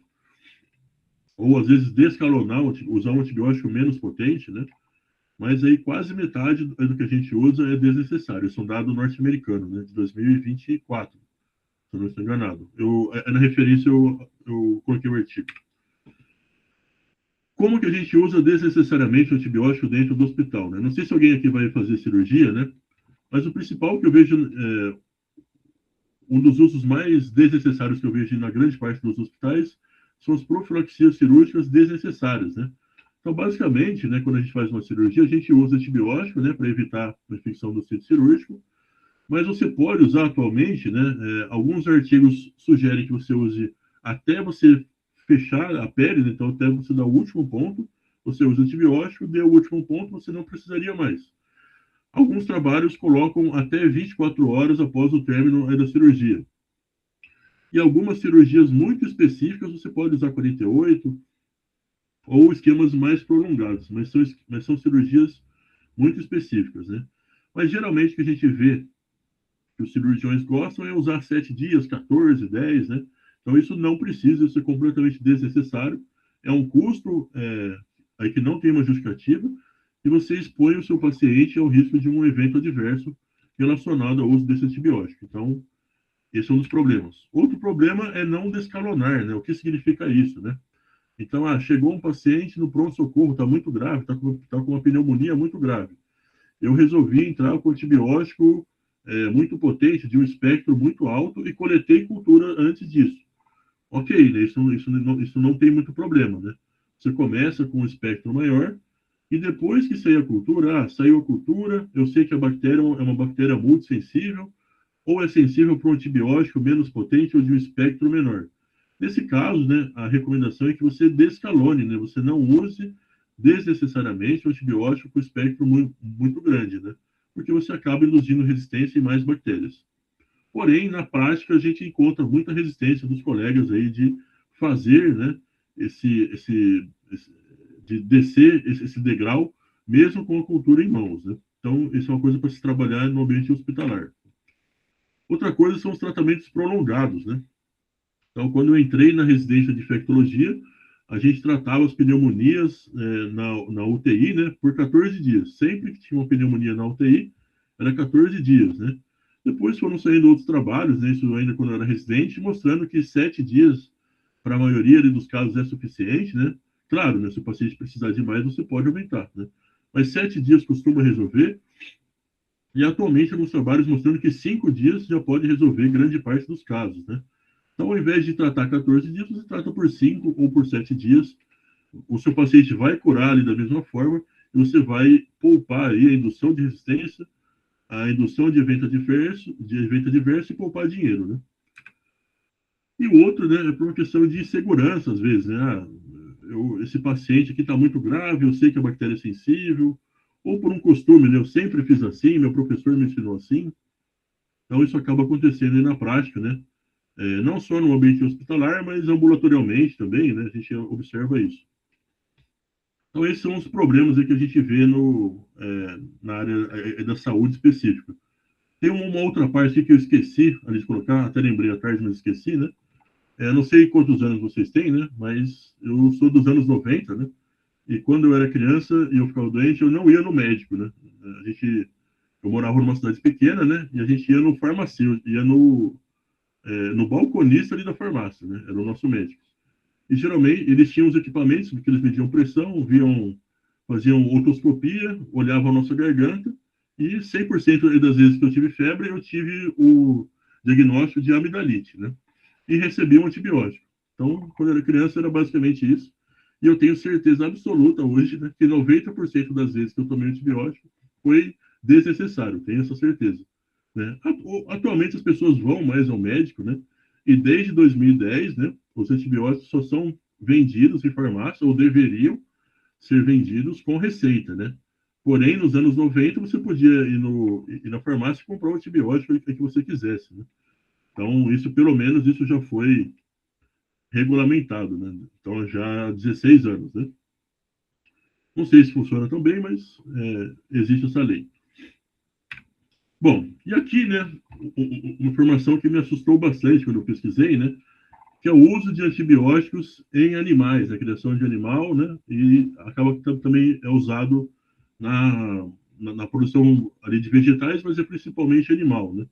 Ou às vezes descalonar, usar um antibiótico menos potente, né? Mas aí quase metade do que a gente usa é desnecessário. Isso é um dado norte-americano, né? De 2024, se eu não estou enganado. Na referência eu coloquei o artigo. Como que a gente usa desnecessariamente o antibiótico dentro do hospital, né? Não sei se alguém aqui vai fazer cirurgia, né? Mas o principal que eu vejo, um dos usos mais desnecessários que eu vejo na grande parte dos hospitais são as profilaxias cirúrgicas desnecessárias, né? Então, basicamente, né, quando a gente faz uma cirurgia, a gente usa antibiótico, né, para evitar a infecção do sítio cirúrgico, mas você pode usar atualmente, né, alguns artigos sugerem que você use até você fechar a pele, né, então até você dar o último ponto, você usa antibiótico, deu o último ponto, você não precisaria mais. Alguns trabalhos colocam até 24 horas após o término da cirurgia. E algumas cirurgias muito específicas você pode usar 48 ou esquemas mais prolongados, mas são cirurgias muito específicas, né? Mas geralmente o que a gente vê que os cirurgiões gostam é usar 7 dias, 14, 10, né? Então isso não precisa, isso é completamente desnecessário, é um custo aí que não tem uma justificativa e você expõe o seu paciente ao risco de um evento adverso relacionado ao uso desse antibiótico. Então, esse é um dos problemas. Outro problema é não descalonar, né? O que significa isso, né? Então, chegou um paciente no pronto-socorro, está muito grave, está com uma pneumonia muito grave. Eu resolvi entrar com antibiótico muito potente, de um espectro muito alto, e coletei cultura antes disso. Ok, né? Isso não tem muito problema, né? Você começa com um espectro maior, e depois que sair a cultura, saiu a cultura, eu sei que a bactéria é uma bactéria muito sensível, ou é sensível para um antibiótico menos potente ou de um espectro menor. Nesse caso, né, a recomendação é que você descalone, né, você não use desnecessariamente o antibiótico com espectro muito, muito grande, né, porque você acaba induzindo resistência em mais bactérias. Porém, na prática, a gente encontra muita resistência dos colegas aí de fazer, né, de descer esse degrau, mesmo com a cultura em mãos, né. Então, isso é uma coisa para se trabalhar no ambiente hospitalar. Outra coisa são os tratamentos prolongados, né? Então, quando eu entrei na residência de infectologia, a gente tratava as pneumonias na UTI, né, por 14 dias. Sempre que tinha uma pneumonia na UTI, era 14 dias, né? Depois foram saindo outros trabalhos, né, isso ainda quando eu era residente, mostrando que 7 dias, para a maioria dos casos, é suficiente, né? Claro, né, se o paciente precisar de mais, você pode aumentar, né? Mas 7 dias costuma resolver, e atualmente alguns trabalhos mostrando que 5 dias já pode resolver grande parte dos casos, né? Então, ao invés de tratar 14 dias, você trata por 5 ou por 7 dias. O seu paciente vai curar ali da mesma forma e você vai poupar aí a indução de resistência, a indução de evento adverso e poupar dinheiro, né? E o outro, né, é por uma questão de segurança, às vezes, né? Esse paciente aqui está muito grave, eu sei que a bactéria é sensível, ou por um costume, né? Eu sempre fiz assim, meu professor me ensinou assim. Então, isso acaba acontecendo aí na prática, né? Não só no ambiente hospitalar, mas ambulatorialmente também, né? A gente observa isso. Então, esses são os problemas aí que a gente vê na área da saúde específica. Tem uma outra parte aqui que eu esqueci ali de colocar, até lembrei à tarde, mas esqueci, né? Não sei quantos anos vocês têm, né? Mas eu sou dos anos 90, né? E quando eu era criança e eu ficava doente, eu não ia no médico, né? Eu morava numa cidade pequena, né? E a gente ia no farmacêutico, ia no balconista ali da farmácia, né? Era o nosso médico. E geralmente eles tinham os equipamentos que eles mediam pressão, faziam otoscopia, olhavam a nossa garganta e 100% das vezes que eu tive febre, eu tive o diagnóstico de amidalite, né? E recebi um antibiótico. Então, quando eu era criança, era basicamente isso. E eu tenho certeza absoluta hoje, né, que 90% das vezes que eu tomei antibiótico foi desnecessário, tenho essa certeza. Né? Atualmente as pessoas vão mais ao médico, né? E desde 2010, né, os antibióticos só são vendidos em farmácia, ou deveriam, ser vendidos com receita, né? Porém, nos anos 90, você podia ir na farmácia e comprar o antibiótico que você quisesse, né? Então, isso, pelo menos, isso já foi regulamentado, né? Então, já há 16 anos, né? Não sei se funciona tão bem, mas existe essa lei. Bom, e aqui, né, uma informação que me assustou bastante quando eu pesquisei, né, que é o uso de antibióticos em animais, a criação de animal, né, e acaba que também é usado na produção ali de vegetais, mas é principalmente animal, né.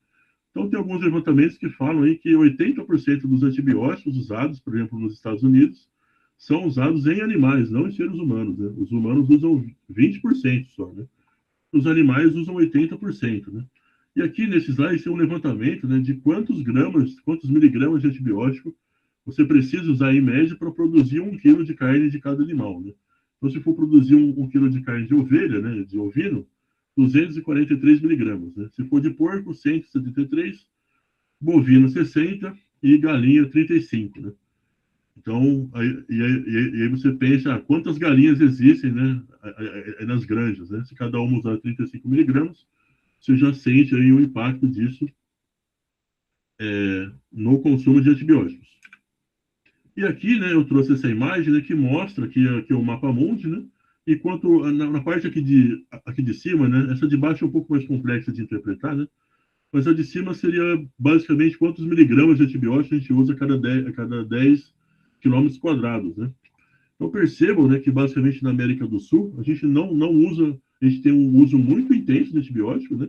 Então, tem alguns levantamentos que falam aí que 80% dos antibióticos usados, por exemplo, nos Estados Unidos, são usados em animais, não em seres humanos, né. Os humanos usam 20% só, né. Os animais usam 80%, né. E aqui nesse slide tem um levantamento, né, de quantos miligramas de antibiótico você precisa usar em média para produzir 1 quilo de carne de cada animal, né? Então, se for produzir 1 quilo de carne de ovelha, né, de ovino, 243 miligramas, né? Se for de porco, 173, bovino, 60 e galinha, 35, né? Então, aí você pensa, quantas galinhas existem, né, nas granjas, né? Se cada uma usar 35 miligramas, você já sente aí o impacto disso no consumo de antibióticos. E aqui, né, eu trouxe essa imagem, né, que mostra que é o mapa mundi, né, enquanto na parte aqui de cima, né, essa de baixo é um pouco mais complexa de interpretar, né, mas a de cima seria basicamente quantos miligramas de antibiótico a gente usa a cada 10 quilômetros quadrados, né. Então percebam, né, que basicamente na América do Sul a gente não usa, a gente tem um uso muito intenso de antibiótico, né,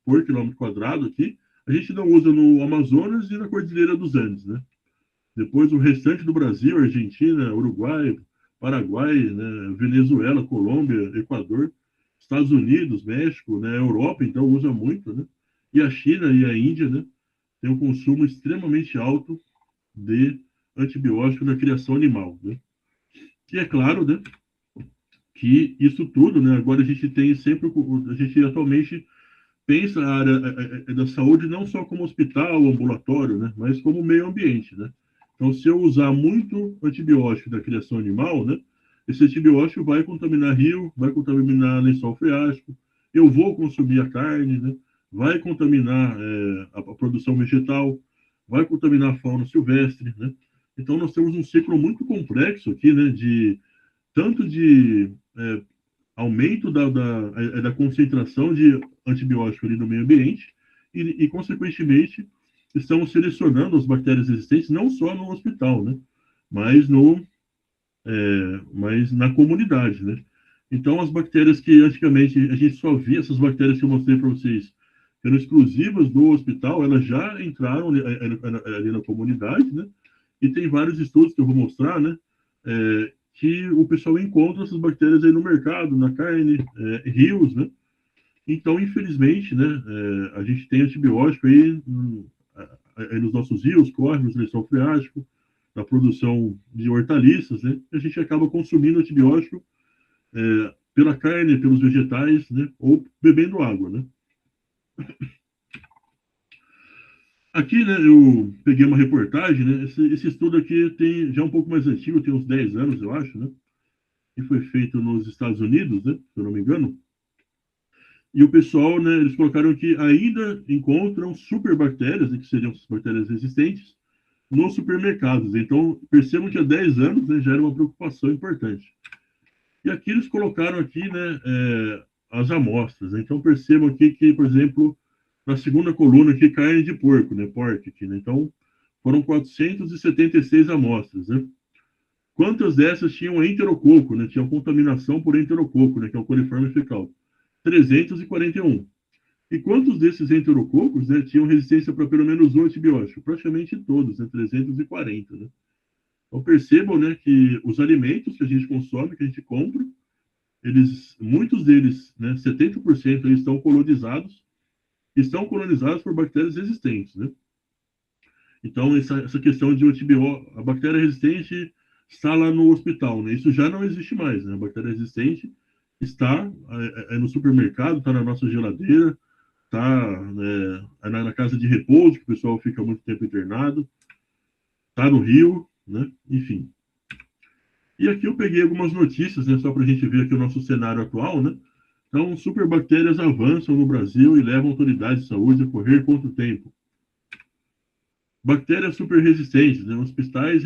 por quilômetro quadrado aqui. A gente não usa no Amazonas e na Cordilheira dos Andes, né. Depois o restante do Brasil, Argentina, Uruguai, Paraguai, né, Venezuela, Colômbia, Equador, Estados Unidos, México, né, Europa, então usa muito, né? E a China e a Índia, né, tem um consumo extremamente alto de antibiótico na criação animal, né? E é claro, né, que isso tudo, né, agora a gente tem sempre, a gente atualmente pensa a área da saúde não só como hospital, ambulatório, né, mas como meio ambiente, né? Então, se eu usar muito antibiótico da criação animal, né, esse antibiótico vai contaminar rio, vai contaminar lençol freático, eu vou consumir a carne, né, vai contaminar a produção vegetal, vai contaminar a fauna silvestre, né? Então, nós temos um ciclo muito complexo aqui, né, de tanto de aumento da concentração de antibiótico ali no meio ambiente consequentemente, estamos selecionando as bactérias existentes não só no hospital, né, mas, mas na comunidade, né. Então, as bactérias que antigamente a gente só via, essas bactérias que eu mostrei para vocês, eram exclusivas do hospital, elas já entraram ali na comunidade, né, e tem vários estudos que eu vou mostrar, né, que o pessoal encontra essas bactérias aí no mercado, na carne, rios, né? Então, infelizmente, né, a gente tem antibiótico aí nos nossos rios, córregos, lençol freático, na produção de hortaliças, né? A gente acaba consumindo antibiótico pela carne, pelos vegetais, né? Ou bebendo água, né? Aqui, né, eu peguei uma reportagem, né? Esse estudo aqui tem já um pouco mais antigo, tem uns 10 anos, eu acho, né? Que foi feito nos Estados Unidos, né? Se eu não me engano. E o pessoal, né, eles colocaram que ainda encontram superbactérias, né, que seriam bactérias resistentes, nos supermercados. Então, percebam que há 10 anos, né, já era uma preocupação importante. E aqui eles colocaram aqui, né, as amostras. Né? Então, percebam aqui que, por exemplo, na segunda coluna aqui, carne de porco, né, pork aqui, né? Então, foram 476 amostras, né? Quantas dessas tinham enterococo, né? Tinham contaminação por enterococo, né, que é o coliforme fecal? 341. E quantos desses enterococos, né, tinham resistência para pelo menos um antibiótico? Praticamente todos, né, 340. Né? Então percebam, né, que os alimentos que a gente consome, que a gente compra, muitos deles, né, 70% eles estão colonizados por bactérias resistentes. Né? Então essa questão de a bactéria resistente está lá no hospital, né? Isso já não existe mais. Né? A bactéria resistente está no supermercado, está na nossa geladeira, tá, né, na casa de repouso, que o pessoal fica muito tempo internado, tá no rio, né, enfim. E aqui eu peguei algumas notícias, né, só para a gente ver aqui o nosso cenário atual, né? Então, superbactérias avançam no Brasil e levam autoridades de saúde a correr contra o tempo. Bactérias superresistentes, né? Hospitais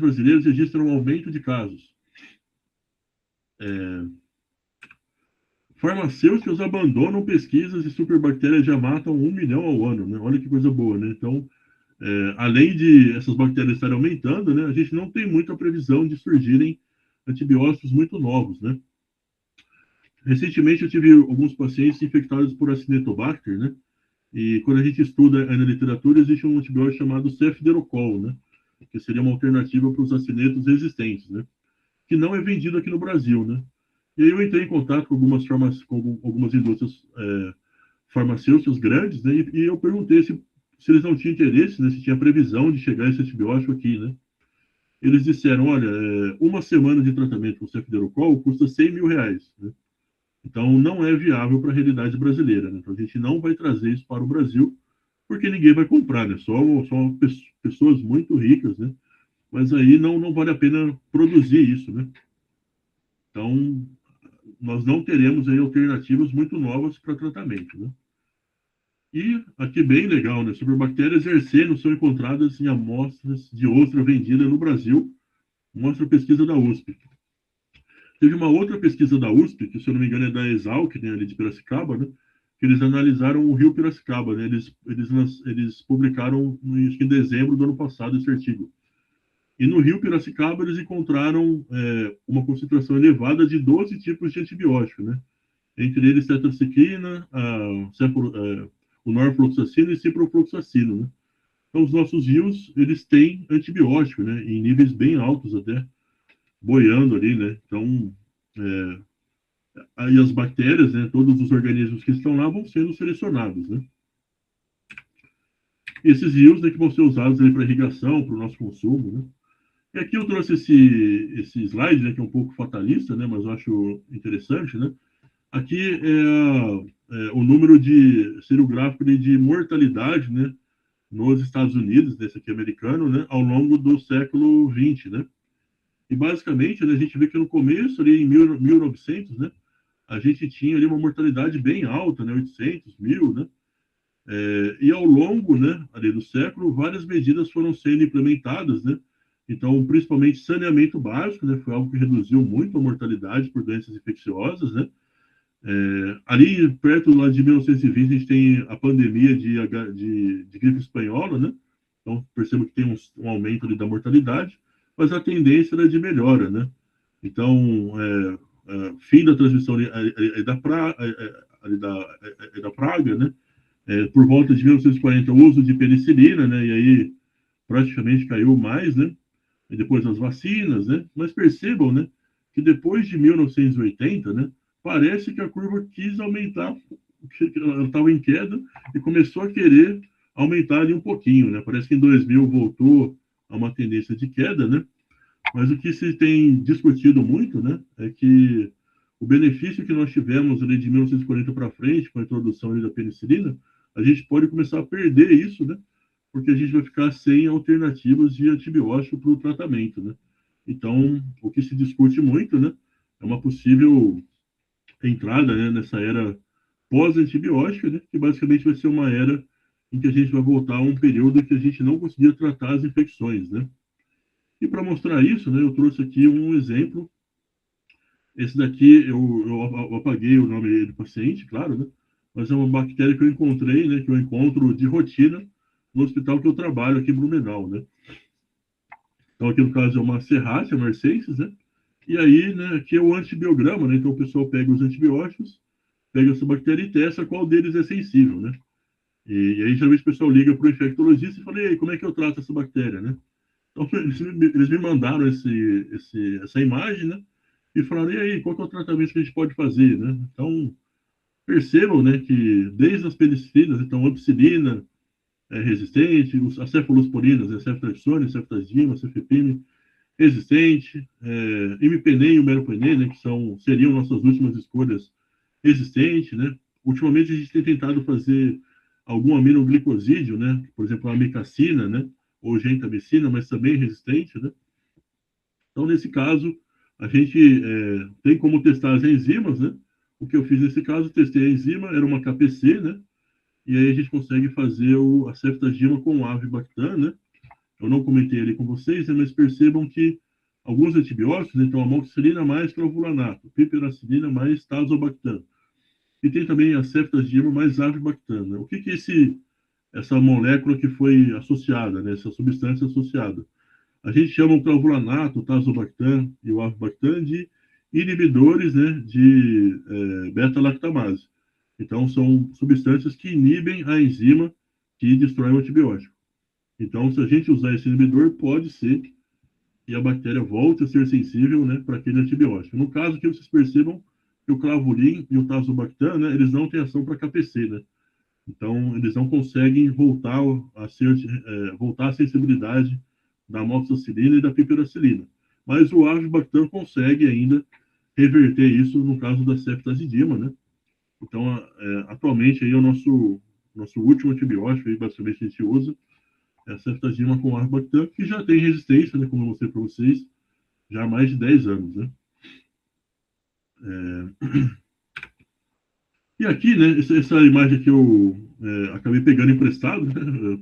brasileiros registram um aumento de casos. Farmacêuticos abandonam pesquisas e superbactérias já matam 1 milhão ao ano, né? Olha que coisa boa, né? Então, além de essas bactérias estarem aumentando, né, a gente não tem muita previsão de surgirem antibióticos muito novos, né? Recentemente eu tive alguns pacientes infectados por Acinetobacter, né? E quando a gente estuda na literatura, existe um antibiótico chamado cefderocol, né? Que seria uma alternativa para os acinetos resistentes, né? Que não é vendido aqui no Brasil, né? E aí eu entrei em contato com algumas indústrias farmacêuticas grandes, né? E eu perguntei se eles não tinham interesse, né? Se tinha previsão de chegar esse antibiótico aqui, né? Eles disseram, olha, uma semana de tratamento com cefderocol custa R$ 100 mil, né? Então não é viável para a realidade brasileira, né? Então a gente não vai trazer isso para o Brasil, porque ninguém vai comprar, né? Só pessoas muito ricas, né? Mas aí não vale a pena produzir isso, né? Então, nós não teremos aí alternativas muito novas para tratamento, né? E aqui bem legal, né? Superbactérias herceno são encontradas em amostras de ostra vendida no Brasil, mostra a pesquisa da USP. Teve uma outra pesquisa da USP, que se eu não me engano é da Exalc, né, ali de Piracicaba, né? Que eles analisaram o rio Piracicaba, né? Eles publicaram em dezembro do ano passado esse artigo. E no rio Piracicaba eles encontraram uma concentração elevada de 12 tipos de antibiótico, né? Entre eles tetraciklina, o norfloxacino e ciprofloxacino, né? Então os nossos rios, eles têm antibiótico, né? Em níveis bem altos até, boiando ali, né? Então, aí as bactérias, né? Todos os organismos que estão lá vão sendo selecionados, né? Esses rios, né, que vão ser usados para irrigação, para o nosso consumo, né? E aqui eu trouxe esse slide, né, que é um pouco fatalista, né, mas eu acho interessante, né? Aqui o número de seria o gráfico de mortalidade, né, nos Estados Unidos, desse aqui americano, né, ao longo do século XX, né? E basicamente, né, a gente vê que no começo, ali em 1900, né, a gente tinha ali uma mortalidade bem alta, né, 800, 1000, né? E ao longo, né, ali do século, várias medidas foram sendo implementadas, né? Então, principalmente saneamento básico, né, foi algo que reduziu muito a mortalidade por doenças infecciosas, né? Ali perto lá de 1920 a gente tem a pandemia de gripe espanhola, né? Então percebo que tem um aumento ali da mortalidade, mas a tendência era de melhora, né? Então fim da transmissão da praga, né? Por volta de 1940 o uso de penicilina, né? E aí praticamente caiu mais, né? E depois as vacinas, né? Mas percebam, né? Que depois de 1980, né? Parece que a curva quis aumentar, ela estava em queda e começou a querer aumentar ali um pouquinho, né? Parece que em 2000 voltou a uma tendência de queda, né? Mas o que se tem discutido muito, né? É que o benefício que nós tivemos ali de 1940 para frente, com a introdução ali da penicilina, a gente pode começar a perder isso, né? Porque a gente vai ficar sem alternativas de antibiótico para o tratamento, né? Então, o que se discute muito, né? É uma possível entrada, né, nessa era pós-antibiótica, né, que basicamente vai ser uma era em que a gente vai voltar a um período em que a gente não conseguia tratar as infecções, né? E para mostrar isso, né, eu trouxe aqui um exemplo. Esse daqui eu apaguei o nome do paciente, claro, né? Mas é uma bactéria que eu encontrei, né, que eu encontro de rotina no hospital que eu trabalho aqui em Blumenau, né? Então aqui no caso é uma Serratia marcensis, né? E aí, né, aqui é o antibiograma, né? Então o pessoal pega os antibióticos, pega essa bactéria e testa qual deles é sensível, né? E aí, geralmente, o pessoal liga para o infectologista e fala, e aí, como é que eu trato essa bactéria, né? Então, eles me mandaram essa imagem, né? E falaram, e aí, qual que é o tratamento que a gente pode fazer, né? Então, percebam, né, que desde as penicilinas, então, ampicilina resistente, as cefalosporinas, né, ceftriaxone, ceftazidima, cefepime, resistente, imipenem e o meropenem, né, que seriam nossas últimas escolhas resistente, né? Ultimamente a gente tem tentado fazer algum aminoglicosídeo, né? Por exemplo, a amicacina, né? Ou gentamicina, mas também resistente, né? Então, nesse caso, a gente tem como testar as enzimas, né? O que eu fiz nesse caso, testei a enzima, era uma KPC, né? E aí a gente consegue fazer a ceftagima com o avibactam, né? Eu não comentei ali com vocês, né, mas percebam que alguns antibióticos, então amoxicilina mais clavulanato, piperacilina mais tazobactam. E tem também a ceftagima mais avibactam. Né? O que é essa molécula que foi associada, né, essa substância associada? A gente chama o clavulanato, o tazobactam e o avibactam de inibidores, né, de beta-lactamase. Então, são substâncias que inibem a enzima que destrói o antibiótico. Então, se a gente usar esse inibidor, pode ser que a bactéria volte a ser sensível, né, para aquele antibiótico. No caso que vocês percebam que o clavulin e o tazobactam, né, eles não têm ação para KPC, né? Então, eles não conseguem voltar a sensibilidade da amoxicilina e da piperacilina. Mas o avibactam consegue ainda reverter isso no caso da ceftazidima, né? Então, atualmente, aí é o nosso último antibiótico, aí, basicamente, a gente usa, é a ceftazidima com avibactam, que já tem resistência, né, como eu mostrei para vocês, já há mais de 10 anos, né? E aqui, né, essa imagem que eu acabei pegando emprestado, né,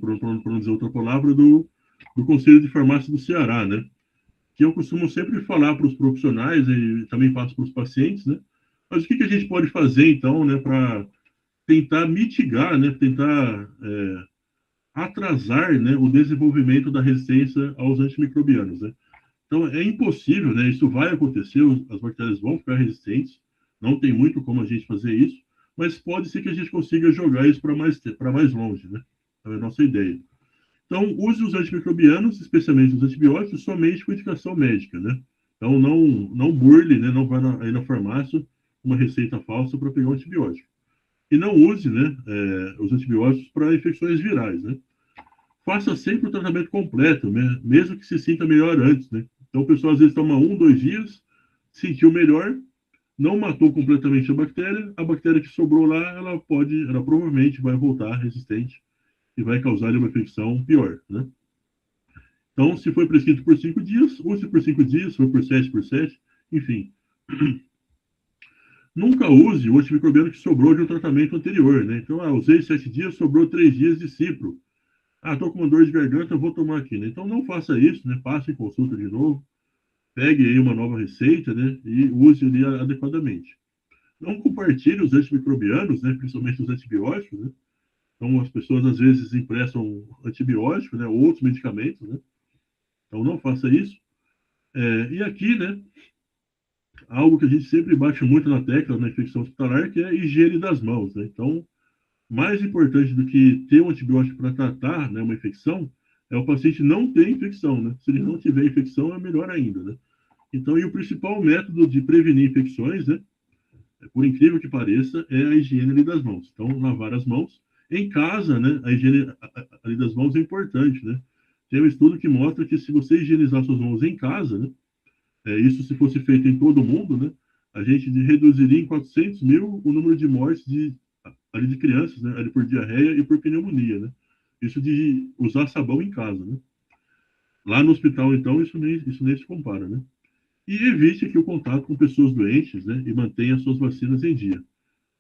por não dizer outra palavra, do Conselho de Farmácia do Ceará, né? Que eu costumo sempre falar para os profissionais e também passo para os pacientes, né? Mas o que a gente pode fazer, então, né, para tentar mitigar, né, tentar atrasar, né, o desenvolvimento da resistência aos antimicrobianos, né? Então, é impossível, né? Isso vai acontecer, as bactérias vão ficar resistentes, não tem muito como a gente fazer isso, mas pode ser que a gente consiga jogar isso para mais longe, né? É a nossa ideia. Então, use os antimicrobianos, especialmente os antibióticos, somente com indicação médica, né? Então, não burle, né? Não vá aí na farmácia uma receita falsa para pegar um antibiótico. E não use, né, os antibióticos para infecções virais, né? Faça sempre o tratamento completo, né? Mesmo que se sinta melhor antes, né? Então, o pessoal às vezes toma 2 dias, sentiu melhor, não matou completamente a bactéria que sobrou lá, ela provavelmente vai voltar resistente e vai causar uma infecção pior, né? Então, se foi prescrito por 5 dias, use por 5 dias, se foi por 7, enfim. Nunca use o antimicrobiano que sobrou de um tratamento anterior, né? Então, usei 7 dias, sobrou 3 dias de cipro. Estou com uma dor de garganta, eu vou tomar aqui, né? Então, não faça isso, né? Passe em consulta de novo, pegue aí uma nova receita, né? E use ali adequadamente. Não compartilhe os antimicrobianos, né? Principalmente os antibióticos, né? Então, as pessoas às vezes impressam antibiótico, né? Ou outros medicamentos, né? Então, não faça isso. E aqui, né? Algo que a gente sempre bate muito na tecla na infecção hospitalar, que é a higiene das mãos, né? Então, mais importante do que ter um antibiótico para tratar, né, uma infecção, é o paciente não ter infecção, né? Se ele não tiver infecção, é melhor ainda, né? Então, e o principal método de prevenir infecções, né, por incrível que pareça, é a higiene ali das mãos. Então, lavar as mãos. Em casa, né, a higiene ali das mãos é importante, né? Tem um estudo que mostra que se você higienizar suas mãos em casa, né, isso se fosse feito em todo o mundo, né, a gente reduziria em 400 mil o número de mortes ali de crianças, né, ali por diarreia e por pneumonia, né? Isso de usar sabão em casa, né? Lá no hospital, então, isso nem se compara, né? E evite aqui o contato com pessoas doentes, né? E mantenha suas vacinas em dia.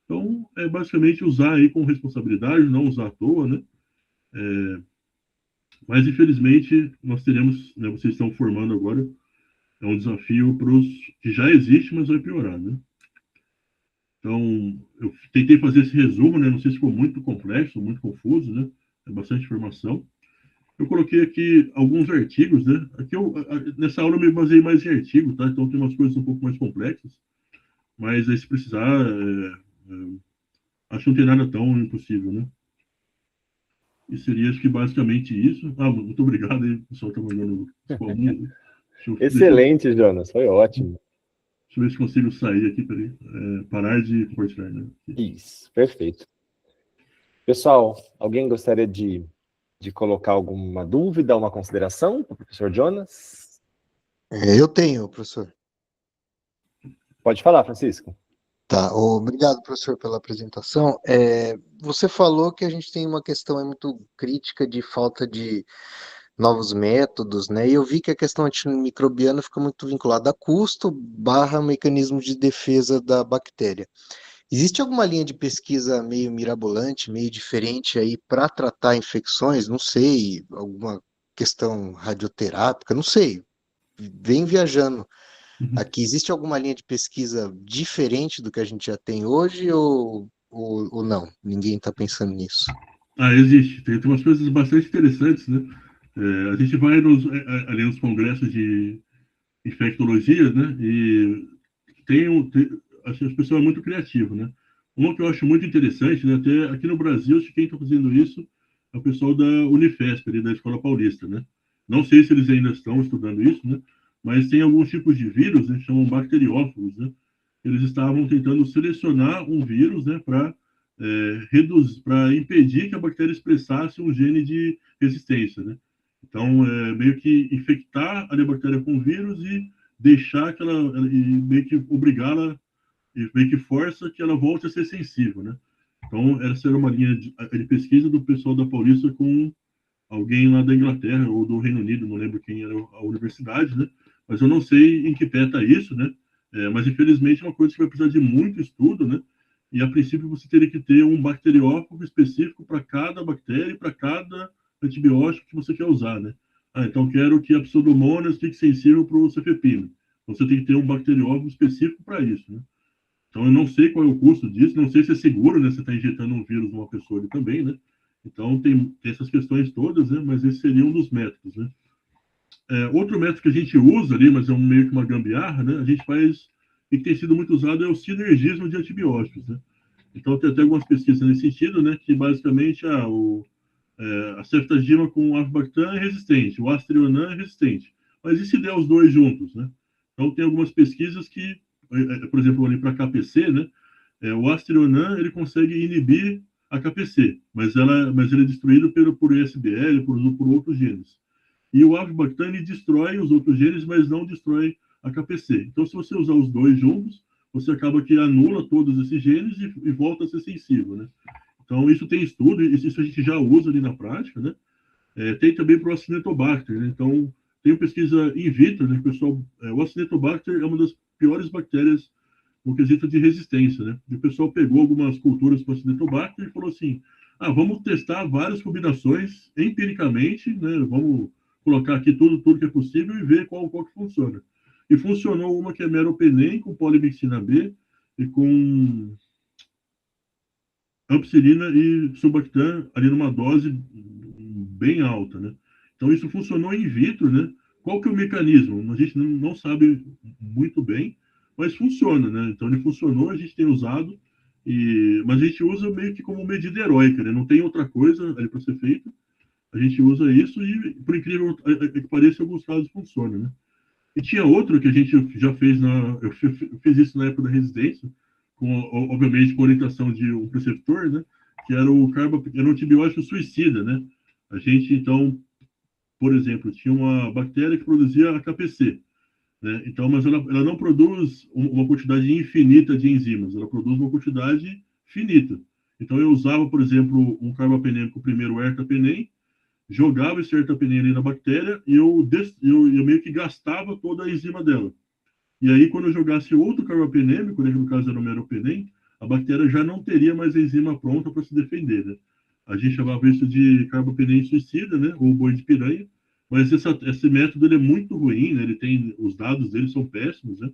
Então, é basicamente usar aí com responsabilidade, não usar à toa, né? Mas, infelizmente, nós teremos, né, vocês estão formando agora, é um desafio para os que já existe, mas vai piorar, né? Então, eu tentei fazer esse resumo, né? Não sei se ficou muito complexo, muito confuso, né? É bastante informação. Eu coloquei aqui alguns artigos, né? Aqui nessa aula eu me baseei mais em artigo, tá? Então tem umas coisas um pouco mais complexas, mas aí se precisar, acho que não tem nada tão impossível, né? E seria, acho que basicamente isso. Muito obrigado aí, o pessoal tá mandando. Excelente, Jonas, foi ótimo. Deixa eu ver se consigo sair aqui, peraí. Parar de compartilhar, né? Isso, perfeito. Pessoal, alguém gostaria de colocar alguma dúvida, uma consideração para o professor Jonas? Eu tenho, professor. Pode falar, Francisco. Tá, obrigado, professor, pela apresentação. Você falou que a gente tem uma questão muito crítica de falta de novos métodos, né? E eu vi que a questão antimicrobiana fica muito vinculada a custo barra mecanismo de defesa da bactéria. Existe alguma linha de pesquisa meio mirabolante, meio diferente aí para tratar infecções? Não sei, alguma questão radioterápica, não sei. Vem viajando. Uhum. Aqui existe alguma linha de pesquisa diferente do que a gente já tem hoje ou não? Ninguém está pensando nisso. Existe. Tem umas coisas bastante interessantes, né? A gente vai ali nos congressos de infectologia, né? E as pessoas são muito criativas, né? Uma que eu acho muito interessante, né? Até aqui no Brasil, acho que quem está fazendo isso é o pessoal da Unifesp, ali, da Escola Paulista, né? Não sei se eles ainda estão estudando isso, né? Mas tem alguns tipos de vírus, né? Chamam bacteriófagos, né? Eles estavam tentando selecionar um vírus, né? Para reduzir, para impedir que a bactéria expressasse um gene de resistência, né? Então, meio que infectar a bactéria com o vírus e deixar que ela e meio que obrigá-la e meio que força que ela volte a ser sensível, né? Então, essa era uma linha de pesquisa do pessoal da Paulista com alguém lá da Inglaterra ou do Reino Unido, não lembro quem era a universidade, né? Mas eu não sei em que pé está isso, né? Mas, infelizmente, é uma coisa que vai precisar de muito estudo, né? E, a princípio, você teria que ter um bacteriófago específico para cada bactéria e para cada antibiótico que você quer usar, né? Então, quero que a Pseudomonas fique sensível para o cefepime. Você tem que ter um bacteriófago específico para isso, né? Então, eu não sei qual é o custo disso, não sei se é seguro, né? Você está injetando um vírus numa pessoa ali também, né? Então, tem essas questões todas, né? Mas esse seria um dos métodos, né? Outro método que a gente usa ali, mas é meio que uma gambiarra, né? A gente faz, e que tem sido muito usado, é o sinergismo de antibióticos, né? Então, tem até algumas pesquisas nesse sentido, né? Que basicamente a ceftagima com o avibactam é resistente, o astrionan é resistente. Mas e se der os dois juntos, né? Então, tem algumas pesquisas que, por exemplo, ali para KPC, né? O astrionan, ele consegue inibir a KPC, mas ele é destruído por ISBL, por outros genes. E o avibactam, ele destrói os outros genes, mas não destrói a KPC. Então, se você usar os dois juntos, você acaba que anula todos esses genes e volta a ser sensível, né? Então, isso tem estudo, isso a gente já usa ali na prática, né? Tem também para o Acinetobacter, né? Então, tem pesquisa in vitro, né? O Acinetobacter é uma das piores bactérias no quesito de resistência, né? E o pessoal pegou algumas culturas com Acinetobacter e falou assim, vamos testar várias combinações empiricamente, né? Vamos colocar aqui tudo que é possível e ver qual que funciona. E funcionou uma que é meropenem com polibixina B e com ampicilina e sulbactam ali numa dose bem alta, né? Então, isso funcionou in vitro, né? Qual que é o mecanismo? A gente não sabe muito bem, mas funciona, né? Então, ele funcionou, a gente tem usado, mas a gente usa meio que como medida heróica, né? Não tem outra coisa ali para ser feita. A gente usa isso e, por incrível que pareça, em alguns casos funciona, né? E tinha outro que a gente já fez eu fiz isso na época da residência, obviamente com orientação de um preceptor, né? Que era era um antibiótico suicida, né? A gente, então, por exemplo, tinha uma bactéria que produzia a KPC, né? Então, mas ela não produz uma quantidade infinita de enzimas, ela produz uma quantidade finita. Então, eu usava, por exemplo, um carbapenêmico, primeiro o ertapenem, jogava esse ertapenem ali na bactéria e eu meio que gastava toda a enzima dela. E aí, quando eu jogasse outro carbapenêmico, né, que no caso era o meropenem, a bactéria já não teria mais a enzima pronta para se defender, né? A gente chamava isso de carbapenem suicida, né, ou boi de piranha, mas esse método ele é muito ruim, né? Os dados dele são péssimos, né?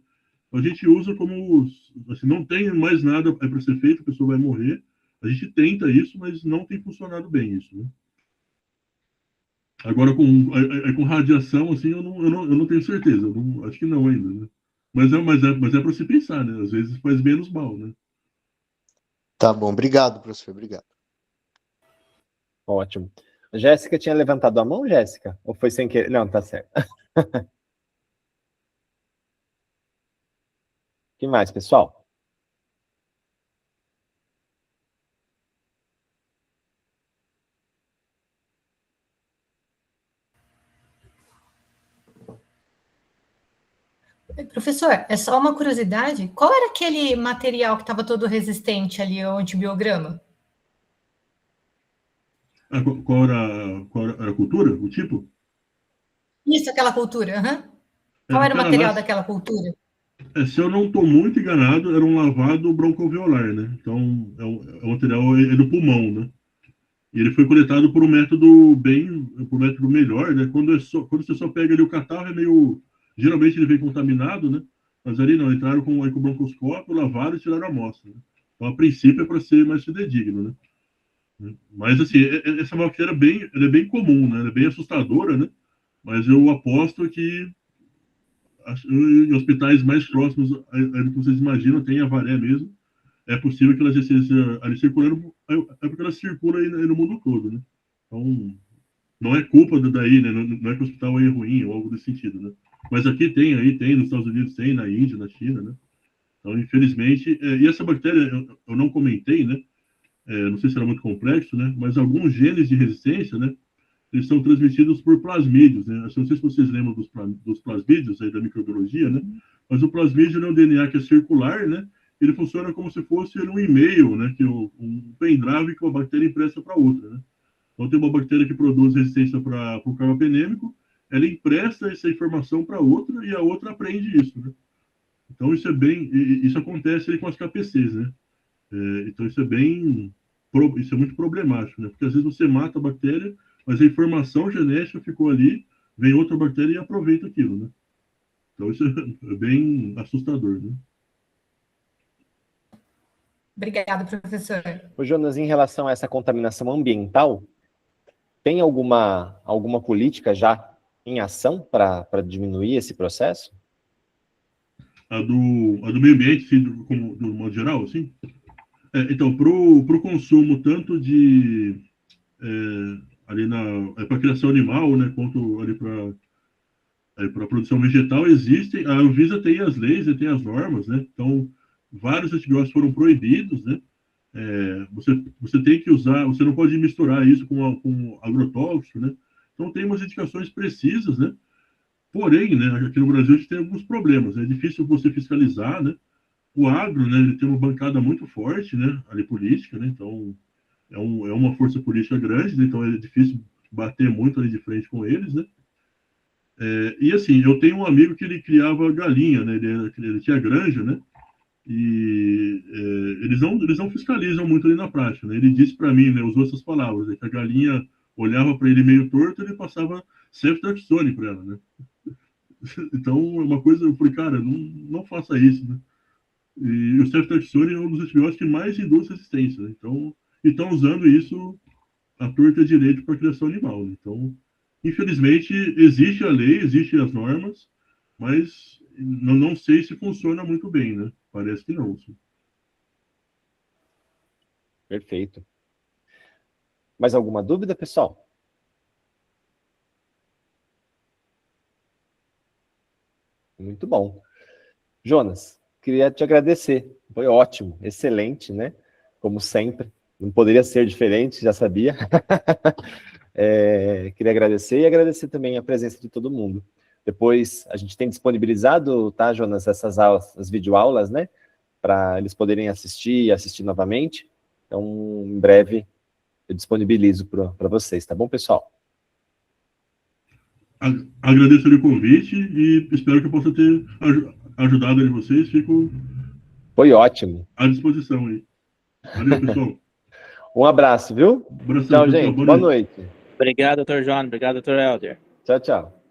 A gente usa como, assim, não tem mais nada para ser feito, a pessoa vai morrer. A gente tenta isso, mas não tem funcionado bem isso, né? Agora, com radiação, assim, eu não tenho certeza. Acho que não ainda, né? Mas é para se pensar, né? Às vezes faz menos mal, né? Tá bom, obrigado, professor, obrigado. Ótimo. Jéssica tinha levantado a mão, Jéssica? Ou foi sem querer? Não, tá certo. O que mais, pessoal? Professor, é só uma curiosidade. Qual era aquele material que estava todo resistente ali ao antibiograma? Qual era a cultura? O tipo? Isso, aquela cultura. Uhum. Qual era o material daquela cultura? Se eu não estou muito enganado, era um lavado broncoalveolar, né? Então, é um material do pulmão, né? E ele foi coletado por um método melhor, né? Quando você só pega ali o catarro, geralmente ele vem contaminado, né? Mas ali não, entraram com o broncoscópio, lavaram e tiraram a amostra. Né? Então, a princípio, é para ser mais fidedigno, né? Mas, assim, essa bactéria é bem comum, né? Ela é bem assustadora, né? Mas eu aposto que em hospitais mais próximos do que vocês imaginam, tem a Avaré mesmo, é possível que ela já esteja ali circulando, é porque ela circula aí no mundo todo, né? Então, não é culpa daí, né? Não é que o hospital é ruim ou algo desse sentido, né? Mas aqui tem, nos Estados Unidos tem, na Índia, na China, né? Então, infelizmente, e essa bactéria, eu não comentei, né? Não sei se era muito complexo, né? Mas alguns genes de resistência, né? Eles são transmitidos por plasmídeos, né? Eu não sei se vocês lembram dos plasmídeos aí da microbiologia, né? Mas o plasmídio é um DNA que é circular, né? Ele funciona como se fosse um e-mail, né? Que um pendrive que uma bactéria empresta para outra, né? Então tem uma bactéria que produz resistência para o carbapenêmico, ela empresta essa informação para outra e a outra aprende isso, né? Então isso acontece aí com as KPCs, né? Então isso é muito problemático, né? Porque às vezes você mata a bactéria, mas a informação genética ficou ali, vem outra bactéria e aproveita aquilo, né? Então isso é bem assustador, né? Obrigada, professor. Ô, Jonas, em relação a essa contaminação ambiental, tem alguma política já em ação para diminuir esse processo? A do meio ambiente, sim, do modo geral, assim? Então, para o consumo tanto de ali para criação animal, né, quanto ali para produção vegetal, existem, a Anvisa tem as leis e tem as normas, né? Então, vários antibióticos foram proibidos, né? Você tem que usar, você não pode misturar isso com agrotóxico, né? Então, tem umas indicações precisas, né? Porém, né, aqui no Brasil a gente tem alguns problemas, né? É difícil você fiscalizar, né? O agro, né, ele tem uma bancada muito forte, né, ali política, né? Então, é uma força política grande, né? Então é difícil bater muito ali de frente com eles, né? E assim, eu tenho um amigo que ele criava galinha, né? Ele tinha granja, né? E eles não fiscalizam muito ali na prática, né? Ele disse para mim, né? Usou essas palavras, né, que a galinha olhava para ele meio torto e ele passava ceftriaxone para ela, né? Então, é uma coisa, eu falei, cara, não faça isso, né? E o ceftriaxone é um dos antibióticos que mais induz resistência, né? Então, e estão usando isso à torta direito para a criação animal, né? Então, infelizmente, existe a lei, existem as normas, mas não sei se funciona muito bem, né? Parece que não. Assim. Perfeito. Mais alguma dúvida, pessoal? Muito bom. Jonas, queria te agradecer. Foi ótimo, excelente, né? Como sempre. Não poderia ser diferente, já sabia. Queria agradecer e agradecer também a presença de todo mundo. Depois, a gente tem disponibilizado, tá, Jonas, essas aulas, as videoaulas, né? Para eles poderem assistir novamente. Então, em breve, eu disponibilizo para vocês, tá bom, pessoal? Agradeço o convite e espero que eu possa ter ajudado vocês. Fico Foi ótimo. à disposição aí. Valeu, pessoal. Um abraço, viu? Abração, tchau, pessoal. gente. Boa noite. Obrigado, Dr. John. Obrigado, Dr. Helder. Tchau, tchau.